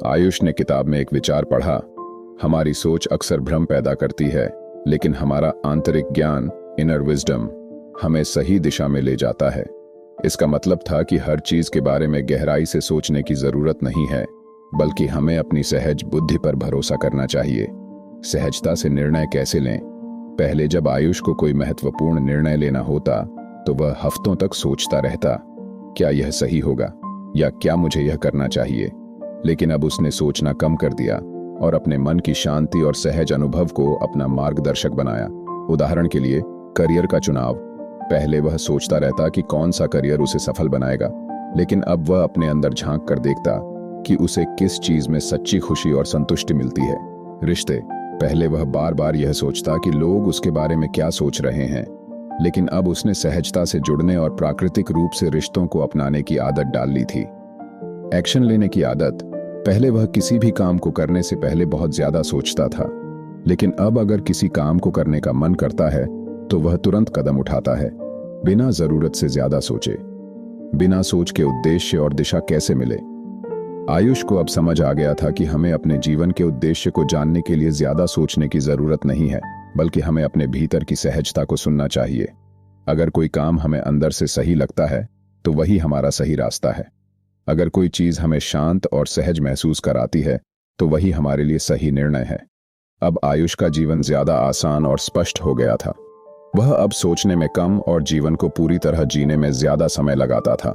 आयुष ने किताब में एक विचार पढ़ा, हमारी सोच अक्सर भ्रम पैदा करती है, लेकिन हमारा आंतरिक ज्ञान, इनर विजडम, हमें सही दिशा में ले जाता है। इसका मतलब था कि हर चीज के बारे में गहराई से सोचने की जरूरत नहीं है, बल्कि हमें अपनी सहज बुद्धि पर भरोसा करना चाहिए। सहजता से निर्णय कैसे लें? पहले जब आयुष को कोई महत्वपूर्ण निर्णय लेना होता तो वह हफ्तों तक सोचता रहता, क्या यह सही होगा या क्या मुझे यह करना चाहिए। लेकिन अब उसने सोचना कम कर दिया और अपने मन की शांति और सहज अनुभव को अपना मार्गदर्शक बनाया। उदाहरण के लिए करियर का चुनाव। पहले वह सोचता रहता कि कौन सा करियर उसे सफल बनाएगा, लेकिन अब वह अपने अंदर झांक कर देखता कि उसे किस चीज में सच्ची खुशी और संतुष्टि मिलती है। रिश्ते। पहले वह बार बार यह सोचता कि लोग उसके बारे में क्या सोच रहे हैं, लेकिन अब उसने सहजता से जुड़ने और प्राकृतिक रूप से रिश्तों को अपनाने की आदत डाल ली थी। एक्शन लेने की आदत। पहले वह किसी भी काम को करने से पहले बहुत ज्यादा सोचता था, लेकिन अब अगर किसी काम को करने का मन करता है तो वह तुरंत कदम उठाता है, बिना जरूरत से ज्यादा सोचे। बिना सोच के उद्देश्य और दिशा कैसे मिले। आयुष को अब समझ आ गया था कि हमें अपने जीवन के उद्देश्य को जानने के लिए ज्यादा सोचने की जरूरत नहीं है, बल्कि हमें अपने भीतर की सहजता को सुनना चाहिए। अगर कोई काम हमें अंदर से सही लगता है तो वही हमारा सही रास्ता है। अगर कोई चीज हमें शांत और सहज महसूस कराती है तो वही हमारे लिए सही निर्णय है। अब आयुष का जीवन ज्यादा आसान और स्पष्ट हो गया था। वह अब सोचने में कम और जीवन को पूरी तरह जीने में ज्यादा समय लगाता था।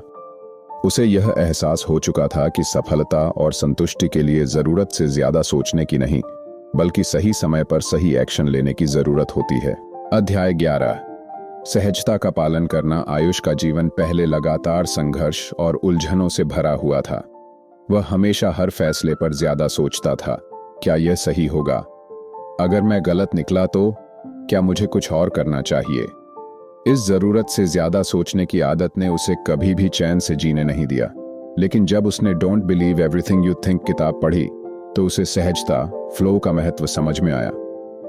उसे यह एहसास हो चुका था कि सफलता और संतुष्टि के लिए जरूरत से ज्यादा सोचने की नहीं, बल्कि सही समय पर सही एक्शन लेने की जरूरत होती है। अध्याय 11। सहजता का पालन करना। आयुष का जीवन पहले लगातार संघर्ष और उलझनों से भरा हुआ था। वह हमेशा हर फैसले पर ज्यादा सोचता था, क्या यह सही होगा? अगर मैं गलत निकला तो क्या मुझे कुछ और करना चाहिए? इस जरूरत से ज्यादा सोचने की आदत ने उसे कभी भी चैन से जीने नहीं दिया। लेकिन जब उसने don't believe everything you think किताब पढ़ी तो उसे सहजता, फ्लो का महत्व समझ में आया।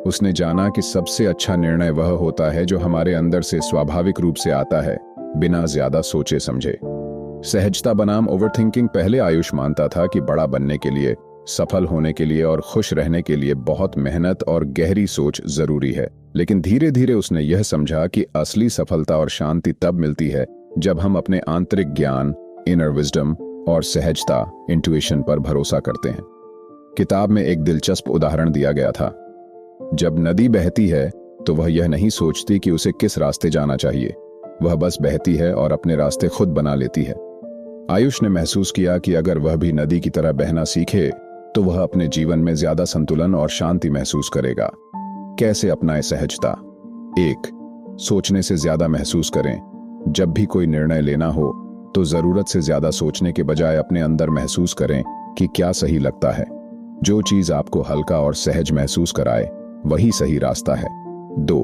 उसने जाना कि सबसे अच्छा निर्णय वह होता है जो हमारे अंदर से स्वाभाविक रूप से आता है, बिना ज्यादा सोचे समझे। सहजता बनाम ओवरथिंकिंग। पहले आयुष मानता था कि बड़ा बनने के लिए, सफल होने के लिए और खुश रहने के लिए बहुत मेहनत और गहरी सोच जरूरी है। लेकिन धीरे धीरे उसने यह समझा कि असली सफलता और शांति तब मिलती है जब हम अपने आंतरिक ज्ञान, इनर विजडम और सहजता, इंट्यूशन पर भरोसा करते हैं। किताब में एक दिलचस्प उदाहरण दिया गया था। जब नदी बहती है तो वह यह नहीं सोचती कि उसे किस रास्ते जाना चाहिए, वह बस बहती है और अपने रास्ते खुद बना लेती है। आयुष ने महसूस किया कि अगर वह भी नदी की तरह बहना सीखे तो वह अपने जीवन में ज्यादा संतुलन और शांति महसूस करेगा। कैसे अपनाएं सहजता? 1. सोचने से ज्यादा महसूस करें। जब भी कोई निर्णय लेना हो तो जरूरत से ज्यादा सोचने के बजाय अपने अंदर महसूस करें कि क्या सही लगता है। जो चीज आपको हल्का और सहज महसूस कराए वही सही रास्ता है। 2.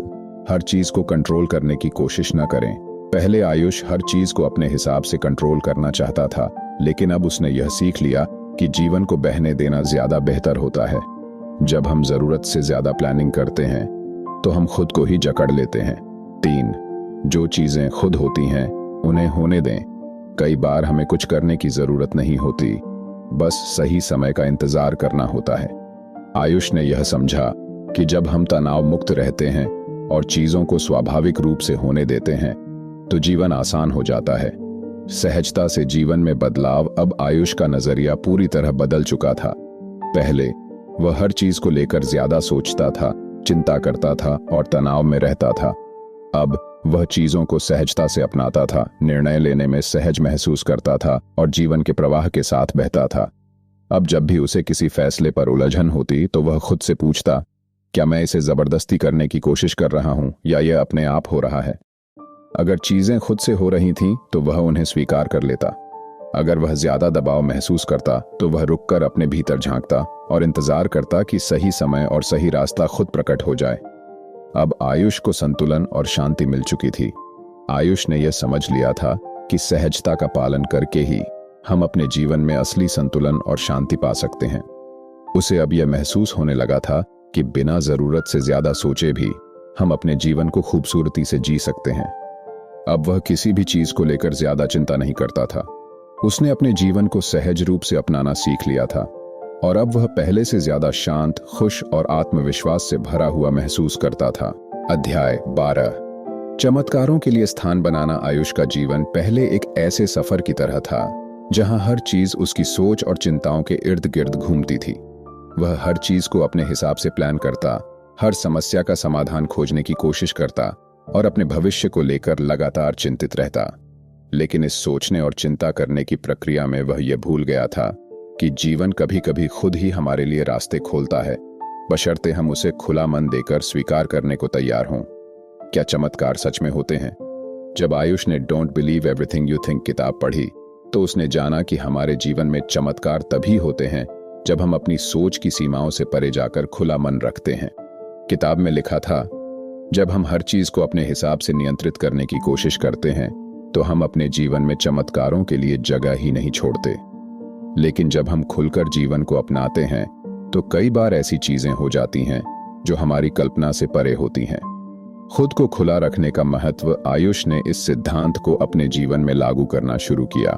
हर चीज को कंट्रोल करने की कोशिश न करें। पहले आयुष हर चीज को अपने हिसाब से कंट्रोल करना चाहता था, लेकिन अब उसने यह सीख लिया कि जीवन को बहने देना ज्यादा बेहतर होता है। जब हम जरूरत से ज्यादा प्लानिंग करते हैं तो हम खुद को ही जकड़ लेते हैं। 3. जो चीजें खुद होती हैं उन्हें होने दें। कई बार हमें कुछ करने की जरूरत नहीं होती, बस सही समय का इंतजार करना होता है। आयुष ने यह समझा कि जब हम तनाव मुक्त रहते हैं और चीजों को स्वाभाविक रूप से होने देते हैं तो जीवन आसान हो जाता है। सहजता से जीवन में बदलाव। अब आयुष का नजरिया पूरी तरह बदल चुका था। पहले वह हर चीज को लेकर ज्यादा सोचता था, चिंता करता था और तनाव में रहता था। अब वह चीजों को सहजता से अपनाता था, निर्णय लेने में सहज महसूस करता था और जीवन के प्रवाह के साथ बहता था। अब जब भी उसे किसी फैसले पर उलझन होती तो वह खुद से पूछता, क्या मैं इसे जबरदस्ती करने की कोशिश कर रहा हूं या यह अपने आप हो रहा है? अगर चीजें खुद से हो रही थीं तो वह उन्हें स्वीकार कर लेता। अगर वह ज्यादा दबाव महसूस करता तो वह रुककर अपने भीतर झांकता और इंतजार करता कि सही समय और सही रास्ता खुद प्रकट हो जाए। अब आयुष को संतुलन और शांति मिल चुकी थी। आयुष ने यह समझ लिया था कि सहजता का पालन करके ही हम अपने जीवन में असली संतुलन और शांति पा सकते हैं। उसे अब यह महसूस होने लगा था कि बिना जरूरत से ज्यादा सोचे भी हम अपने जीवन को खूबसूरती से जी सकते हैं। अब वह किसी भी चीज को लेकर ज्यादा चिंता नहीं करता था। उसने अपने जीवन को सहज रूप से अपनाना सीख लिया था और अब वह पहले से ज्यादा शांत, खुश और आत्मविश्वास से भरा हुआ महसूस करता था। अध्याय 12। चमत्कारों के लिए स्थान बनाना। आयुष का जीवन पहले एक ऐसे सफर की तरह था जहां हर चीज उसकी सोच और चिंताओं के इर्द गिर्द घूमती थी। वह हर चीज को अपने हिसाब से प्लान करता, हर समस्या का समाधान खोजने की कोशिश करता और अपने भविष्य को लेकर लगातार चिंतित रहता। लेकिन इस सोचने और चिंता करने की प्रक्रिया में वह यह भूल गया था कि जीवन कभी कभी खुद ही हमारे लिए रास्ते खोलता है, बशर्ते हम उसे खुला मन देकर स्वीकार करने को तैयार हों। क्या चमत्कार सच में होते हैं? जब आयुष ने don't believe everything you think किताब पढ़ी तो उसने जाना कि हमारे जीवन में चमत्कार तभी होते हैं जब हम अपनी सोच की सीमाओं से परे जाकर खुला मन रखते हैं। किताब में लिखा था, जब हम हर चीज को अपने हिसाब से नियंत्रित करने की कोशिश करते हैं तो हम अपने जीवन में चमत्कारों के लिए जगह ही नहीं छोड़ते। लेकिन जब हम खुलकर जीवन को अपनाते हैं तो कई बार ऐसी चीजें हो जाती हैं जो हमारी कल्पना से परे होती हैं। खुद को खुला रखने का महत्व। आयुष ने इस सिद्धांत को अपने जीवन में लागू करना शुरू किया।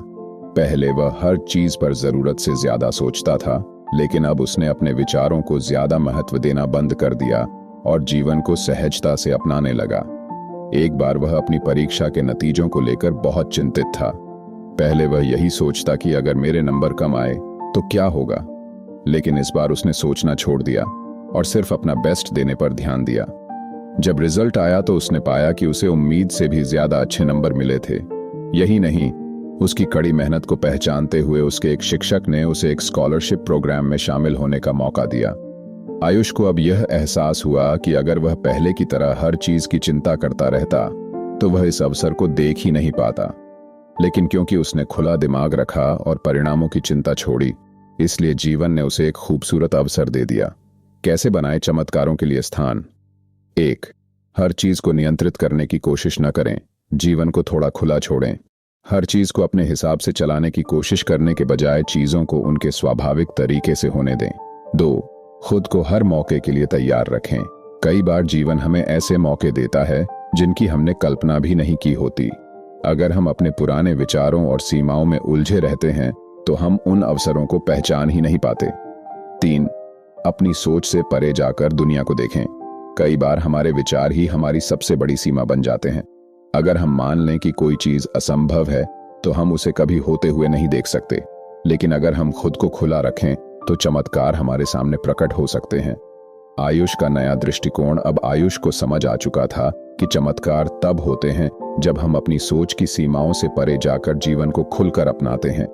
पहले वह हर चीज पर जरूरत से ज्यादा सोचता था, लेकिन अब उसने अपने विचारों को ज्यादा महत्व देना बंद कर दिया और जीवन को सहजता से अपनाने लगा। एक बार वह अपनी परीक्षा के नतीजों को लेकर बहुत चिंतित था। पहले वह यही सोचता कि अगर मेरे नंबर कम आए तो क्या होगा, लेकिन इस बार उसने सोचना छोड़ दिया और सिर्फ अपना बेस्ट देने पर ध्यान दिया। जब रिजल्ट आया तो उसने पाया कि उसे उम्मीद से भी ज्यादा अच्छे नंबर मिले थे। यही नहीं, उसकी कड़ी मेहनत को पहचानते हुए उसके एक शिक्षक ने उसे एक स्कॉलरशिप प्रोग्राम में शामिल होने का मौका दिया। आयुष को अब यह एहसास हुआ कि अगर वह पहले की तरह हर चीज की चिंता करता रहता तो वह इस अवसर को देख ही नहीं पाता। लेकिन क्योंकि उसने खुला दिमाग रखा और परिणामों की चिंता छोड़ी, इसलिए जीवन ने उसे एक खूबसूरत अवसर दे दिया। कैसे बनाए चमत्कारों के लिए स्थान? 1. हर चीज को नियंत्रित करने की कोशिश न करें, जीवन को थोड़ा खुला छोड़ें। हर चीज को अपने हिसाब से चलाने की कोशिश करने के बजाय चीजों को उनके स्वाभाविक तरीके से होने दें। 2. खुद को हर मौके के लिए तैयार रखें। कई बार जीवन हमें ऐसे मौके देता है जिनकी हमने कल्पना भी नहीं की होती। अगर हम अपने पुराने विचारों और सीमाओं में उलझे रहते हैं तो हम उन अवसरों को पहचान ही नहीं पाते। 3. अपनी सोच से परे जाकर दुनिया को देखें। कई बार हमारे विचार ही हमारी सबसे बड़ी सीमा बन जाते हैं। अगर हम मान लें कि कोई चीज असंभव है तो हम उसे कभी होते हुए नहीं देख सकते। लेकिन अगर हम खुद को खुला रखें तो चमत्कार हमारे सामने प्रकट हो सकते हैं। आयुष का नया दृष्टिकोण। अब आयुष को समझ आ चुका था कि चमत्कार तब होते हैं जब हम अपनी सोच की सीमाओं से परे जाकर जीवन को खुलकर अपनाते हैं।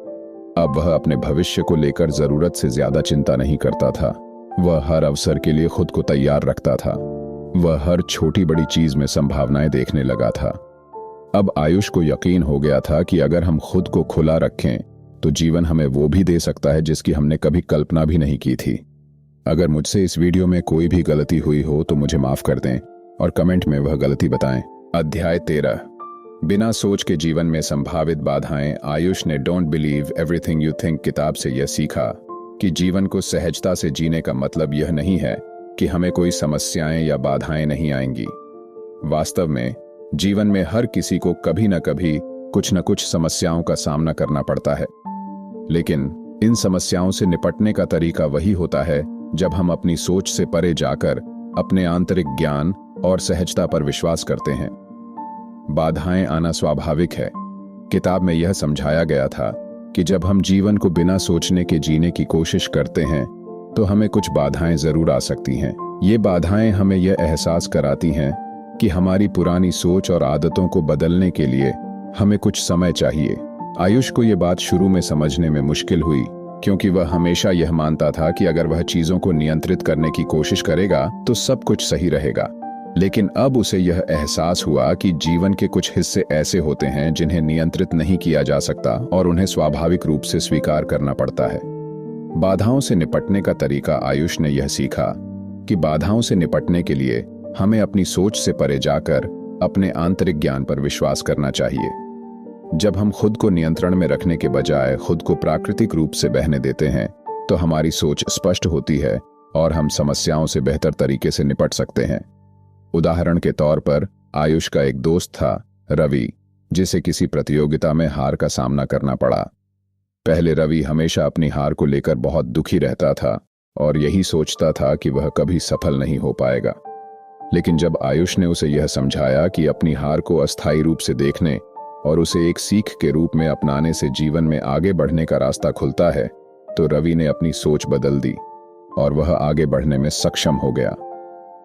अब वह अपने भविष्य को लेकर जरूरत से ज्यादा चिंता नहीं करता था। वह हर अवसर के लिए खुद को तैयार रखता था। वह हर छोटी बड़ी चीज में संभावनाएं देखने लगा था। अब आयुष को यकीन हो गया था कि अगर हम खुद को खुला रखें तो जीवन हमें वो भी दे सकता है जिसकी हमने कभी कल्पना भी नहीं की थी। अगर मुझसे इस वीडियो में कोई भी गलती हुई हो तो मुझे माफ कर दें और कमेंट में वह गलती बताएं। अध्याय 13, बिना सोच के जीवन में संभावित बाधाएं। आयुष ने don't believe everything you think किताब से यह सीखा कि जीवन को सहजता से जीने का मतलब यह नहीं है कि हमें कोई समस्याएं या बाधाएं नहीं आएंगी। वास्तव में जीवन में हर किसी को कभी न कभी कुछ न कुछ समस्याओं का सामना करना पड़ता है, लेकिन इन समस्याओं से निपटने का तरीका वही होता है जब हम अपनी सोच से परे जाकर अपने आंतरिक ज्ञान और सहजता पर विश्वास करते हैं। बाधाएं आना स्वाभाविक है। किताब में यह समझाया गया था कि जब हम जीवन को बिना सोचने के जीने की कोशिश करते हैं तो हमें कुछ बाधाएं जरूर आ सकती हैं। ये बाधाएं हमें यह एहसास कराती हैं कि हमारी पुरानी सोच और आदतों को बदलने के लिए हमें कुछ समय चाहिए। आयुष को यह बात शुरू में समझने में मुश्किल हुई, क्योंकि वह हमेशा यह मानता था कि अगर वह चीजों को नियंत्रित करने की कोशिश करेगा तो सब कुछ सही रहेगा। लेकिन अब उसे यह एहसास हुआ कि जीवन के कुछ हिस्से ऐसे होते हैं जिन्हें नियंत्रित नहीं किया जा सकता और उन्हें स्वाभाविक रूप से स्वीकार करना पड़ता है। बाधाओं से निपटने का तरीका। आयुष ने यह सीखा कि बाधाओं से निपटने के लिए हमें अपनी सोच से परे जाकर अपने आंतरिक ज्ञान पर विश्वास करना चाहिए। जब हम खुद को नियंत्रण में रखने के बजाय खुद को प्राकृतिक रूप से बहने देते हैं तो हमारी सोच स्पष्ट होती है और हम समस्याओं से बेहतर तरीके से निपट सकते हैं। उदाहरण के तौर पर आयुष का एक दोस्त था, रवि, जिसे किसी प्रतियोगिता में हार का सामना करना पड़ा। पहले रवि हमेशा अपनी हार को लेकर बहुत दुखी रहता था और यही सोचता था कि वह कभी सफल नहीं हो पाएगा। लेकिन जब आयुष ने उसे यह समझाया कि अपनी हार को अस्थायी रूप से देखने और उसे एक सीख के रूप में अपनाने से जीवन में आगे बढ़ने का रास्ता खुलता है, तो रवि ने अपनी सोच बदल दी और वह आगे बढ़ने में सक्षम हो गया।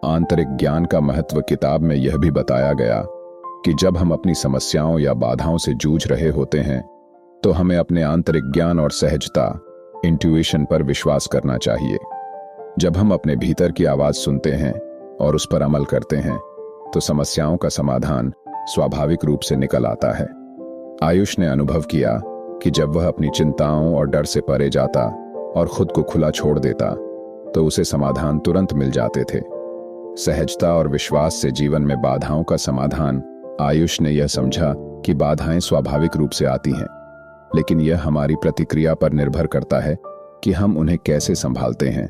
आंतरिक ज्ञान का महत्व किताब में यह भी बताया गया कि जब हम अपनी समस्याओं या बाधाओं से जूझ रहे होते हैं तो हमें अपने आंतरिक ज्ञान और सहजता, इंट्यूशन पर विश्वास करना चाहिए। जब हम अपने भीतर की आवाज सुनते हैं और उस पर अमल करते हैं तो समस्याओं का समाधान स्वाभाविक रूप से निकल आता है। आयुष ने अनुभव किया कि जब वह अपनी चिंताओं और डर से परे जाता और खुद को खुला छोड़ देता तो उसे समाधान तुरंत मिल जाते थे। सहजता और विश्वास से जीवन में बाधाओं का समाधान। आयुष ने यह समझा कि बाधाएं स्वाभाविक रूप से आती हैं, लेकिन यह हमारी प्रतिक्रिया पर निर्भर करता है कि हम उन्हें कैसे संभालते हैं।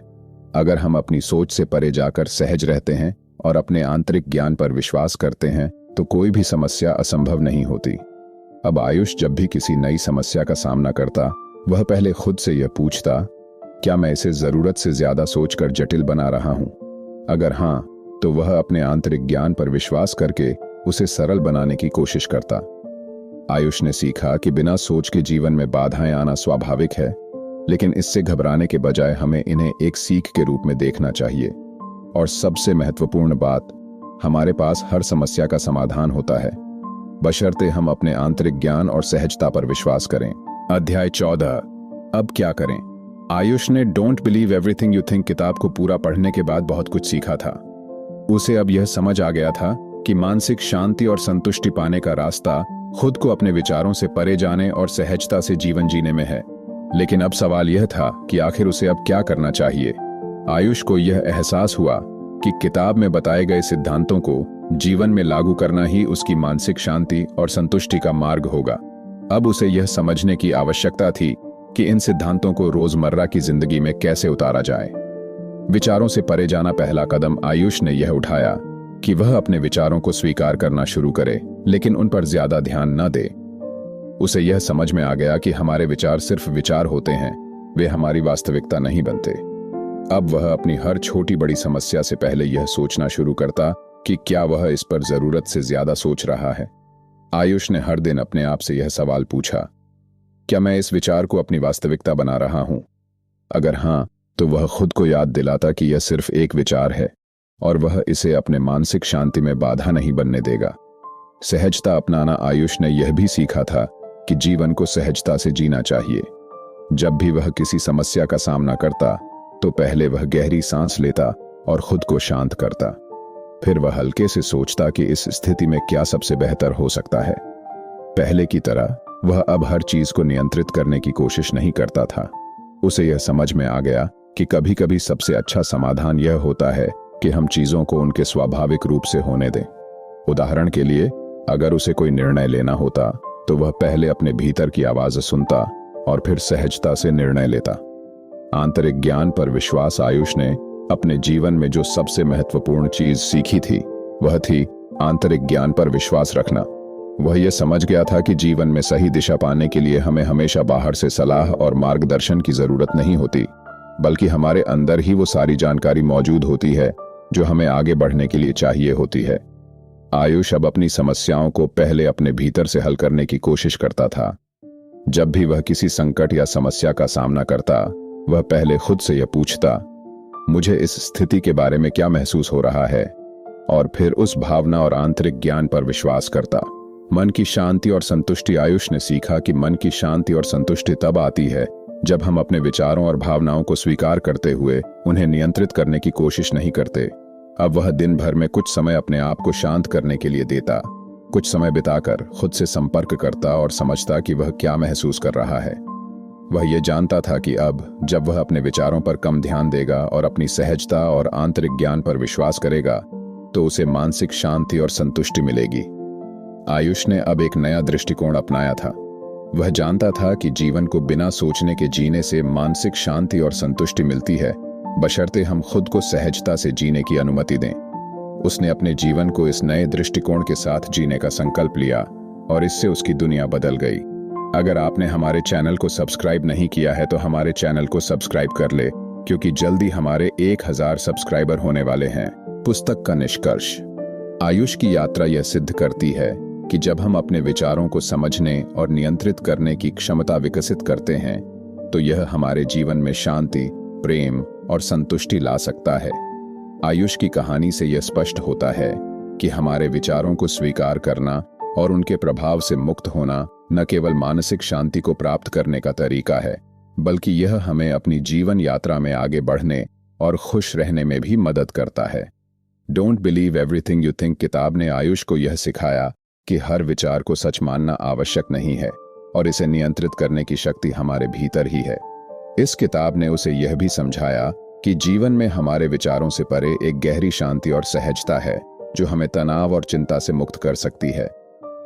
अगर हम अपनी सोच से परे जाकर सहज रहते हैं और अपने आंतरिक ज्ञान पर विश्वास करते हैं तो कोई भी समस्या असंभव नहीं होती। अब आयुष जब भी किसी नई समस्या का सामना करता, वह पहले खुद से यह पूछता, क्या मैं इसे जरूरत से ज्यादा सोचकर जटिल बना रहा हूं? अगर हां, तो वह अपने आंतरिक ज्ञान पर विश्वास करके उसे सरल बनाने की कोशिश करता। आयुष ने सीखा कि बिना सोच के जीवन में बाधाएं आना स्वाभाविक है, लेकिन इससे घबराने के बजाय हमें इन्हें एक सीख के रूप में देखना चाहिए। और सबसे महत्वपूर्ण बात, हमारे पास हर समस्या का समाधान होता है, बशर्ते हम अपने आंतरिक ज्ञान और सहजता पर विश्वास करें। अध्याय 14। अब क्या करें? आयुष ने don't believe everything you think किताब को पूरा पढ़ने के बाद बहुत कुछ सीखा था। उसे अब यह समझ आ गया था कि मानसिक शांति और संतुष्टि पाने का रास्ता खुद को अपने विचारों से परे जाने और सहजता से जीवन जीने में है। लेकिन अब सवाल यह था कि आखिर उसे अब क्या करना चाहिए। आयुष को यह एहसास हुआ कि किताब में बताए गए सिद्धांतों को जीवन में लागू करना ही उसकी मानसिक शांति और संतुष्टि का मार्ग होगा। अब उसे यह समझने की आवश्यकता थी कि इन सिद्धांतों को रोजमर्रा की जिंदगी में कैसे उतारा जाए। विचारों से परे जाना पहला कदम आयुष ने यह उठाया कि वह अपने विचारों को स्वीकार करना शुरू करे, लेकिन उन पर ज्यादा ध्यान न दे। उसे यह समझ में आ गया कि हमारे विचार सिर्फ विचार होते हैं, वे हमारी वास्तविकता नहीं बनते। अब वह अपनी हर छोटी बड़ी समस्या से पहले यह सोचना शुरू करता कि क्या वह इस पर जरूरत से ज्यादा सोच रहा है। आयुष ने हर दिन अपने आप से यह सवाल पूछा, क्या मैं इस विचार को अपनी वास्तविकता बना रहा हूं? अगर हां, तो वह खुद को याद दिलाता कि यह सिर्फ एक विचार है और वह इसे अपने मानसिक शांति में बाधा नहीं बनने देगा। सहजता अपनाना। आयुष ने यह भी सीखा था कि जीवन को सहजता से जीना चाहिए। जब भी वह किसी समस्या का सामना करता तो पहले वह गहरी सांस लेता और खुद को शांत करता। फिर वह हल्के से सोचता कि इस स्थिति में क्या सबसे बेहतर हो सकता है। पहले की तरह वह अब हर चीज को नियंत्रित करने की कोशिश नहीं करता था। उसे यह समझ में आ गया कि कभी कभी सबसे अच्छा समाधान यह होता है कि हम चीजों को उनके स्वाभाविक रूप से होने दें। उदाहरण के लिए, अगर उसे कोई निर्णय लेना होता तो वह पहले अपने भीतर की आवाज सुनता और फिर सहजता से निर्णय लेता। आंतरिक ज्ञान पर विश्वास। आयुष ने अपने जीवन में जो सबसे महत्वपूर्ण चीज सीखी थी वह थी आंतरिक ज्ञान पर विश्वास रखना। वह यह समझ गया था कि जीवन में सही दिशा पाने के लिए हमें हमेशा बाहर से सलाह और मार्गदर्शन की जरूरत नहीं होती, बल्कि हमारे अंदर ही वो सारी जानकारी मौजूद होती है जो हमें आगे बढ़ने के लिए चाहिए होती है। आयुष अब अपनी समस्याओं को पहले अपने भीतर से हल करने की कोशिश करता था। जब भी वह किसी संकट या समस्या का सामना करता, वह पहले खुद से यह पूछता, मुझे इस स्थिति के बारे में क्या महसूस हो रहा है, और फिर उस भावना और आंतरिक ज्ञान पर विश्वास करता। मन की शांति और संतुष्टि। आयुष ने सीखा कि मन की शांति और संतुष्टि तब आती है जब हम अपने विचारों और भावनाओं को स्वीकार करते हुए उन्हें नियंत्रित करने की कोशिश नहीं करते। अब वह दिन भर में कुछ समय अपने आप को शांत करने के लिए देता, कुछ समय बिताकर खुद से संपर्क करता और समझता कि वह क्या महसूस कर रहा है। वह यह जानता था कि अब जब वह अपने विचारों पर कम ध्यान देगा और अपनी सहजता और आंतरिक ज्ञान पर विश्वास करेगा तो उसे मानसिक शांति और संतुष्टि मिलेगी। आयुष ने अब एक नया दृष्टिकोण अपनाया था। वह जानता था कि जीवन को बिना सोचने के जीने से मानसिक शांति और संतुष्टि मिलती है, बशर्ते हम खुद को सहजता से जीने की अनुमति दें। उसने अपने जीवन को इस नए दृष्टिकोण के साथ जीने का संकल्प लिया और इससे उसकी दुनिया बदल गई। अगर आपने हमारे चैनल को सब्सक्राइब नहीं किया है तो हमारे चैनल को सब्सक्राइब कर ले, क्योंकि जल्दी हमारे 1000 सब्सक्राइबर होने वाले हैं। पुस्तक का निष्कर्ष। आयुष की यात्रा यह सिद्ध करती है कि जब हम अपने विचारों को समझने और नियंत्रित करने की क्षमता विकसित करते हैं तो यह हमारे जीवन में शांति, प्रेम और संतुष्टि ला सकता है। आयुष की कहानी से यह स्पष्ट होता है कि हमारे विचारों को स्वीकार करना और उनके प्रभाव से मुक्त होना न केवल मानसिक शांति को प्राप्त करने का तरीका है, बल्कि यह हमें अपनी जीवन यात्रा में आगे बढ़ने और खुश रहने में भी मदद करता है। Don't believe everything you think किताब ने आयुष को यह सिखाया कि हर विचार को सच मानना आवश्यक नहीं है और इसे नियंत्रित करने की शक्ति हमारे भीतर ही है। इस किताब ने उसे यह भी समझाया कि जीवन में हमारे विचारों से परे एक गहरी शांति और सहजता है जो हमें तनाव और चिंता से मुक्त कर सकती है।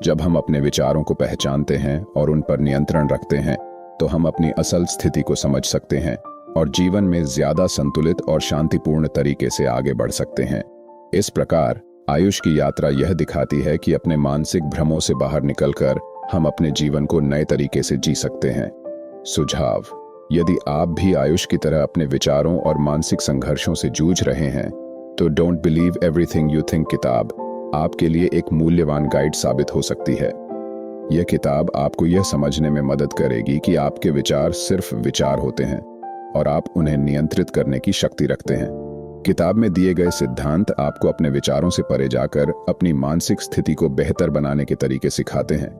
जब हम अपने विचारों को पहचानते हैं और उन पर नियंत्रण रखते हैं तो हम अपनी असल स्थिति को समझ सकते हैं और जीवन में ज्यादा संतुलित और शांतिपूर्ण तरीके से आगे बढ़ सकते हैं। इस प्रकार आयुष की यात्रा यह दिखाती है कि अपने मानसिक भ्रमों से बाहर निकलकर हम अपने जीवन को नए तरीके से जी सकते हैं। सुझाव: यदि आप भी आयुष की तरह अपने विचारों और मानसिक संघर्षों से जूझ रहे हैं तो don't believe everything you think किताब आपके लिए एक मूल्यवान गाइड साबित हो सकती है। यह किताब आपको यह समझने में मदद करेगी कि आपके विचार सिर्फ विचार होते हैं और आप उन्हें नियंत्रित करने की शक्ति रखते हैं। किताब में दिए गए सिद्धांत आपको अपने विचारों से परे जाकर अपनी मानसिक स्थिति को बेहतर बनाने के तरीके सिखाते हैं।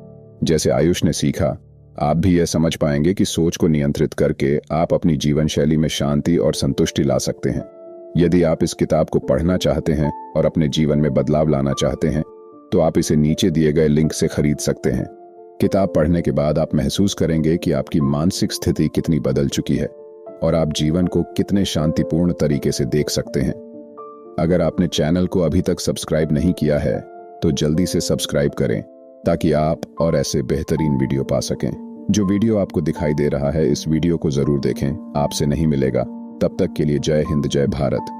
जैसे आयुष ने सीखा, आप भी यह समझ पाएंगे कि सोच को नियंत्रित करके आप अपनी जीवन शैली में शांति और संतुष्टि ला सकते हैं। यदि आप इस किताब को पढ़ना चाहते हैं और अपने जीवन में बदलाव लाना चाहते हैं तो आप इसे नीचे दिए गए लिंक से खरीद सकते हैं। किताब पढ़ने के बाद आप महसूस करेंगे कि आपकी मानसिक स्थिति कितनी बदल चुकी है और आप जीवन को कितने शांतिपूर्ण तरीके से देख सकते हैं। अगर आपने चैनल को अभी तक सब्सक्राइब नहीं किया है तो जल्दी से सब्सक्राइब करें ताकि आप और ऐसे बेहतरीन वीडियो पा सकें। जो वीडियो आपको दिखाई दे रहा है इस वीडियो को जरूर देखें, आपसे नहीं मिलेगा। तब तक के लिए जय हिंद, जय भारत।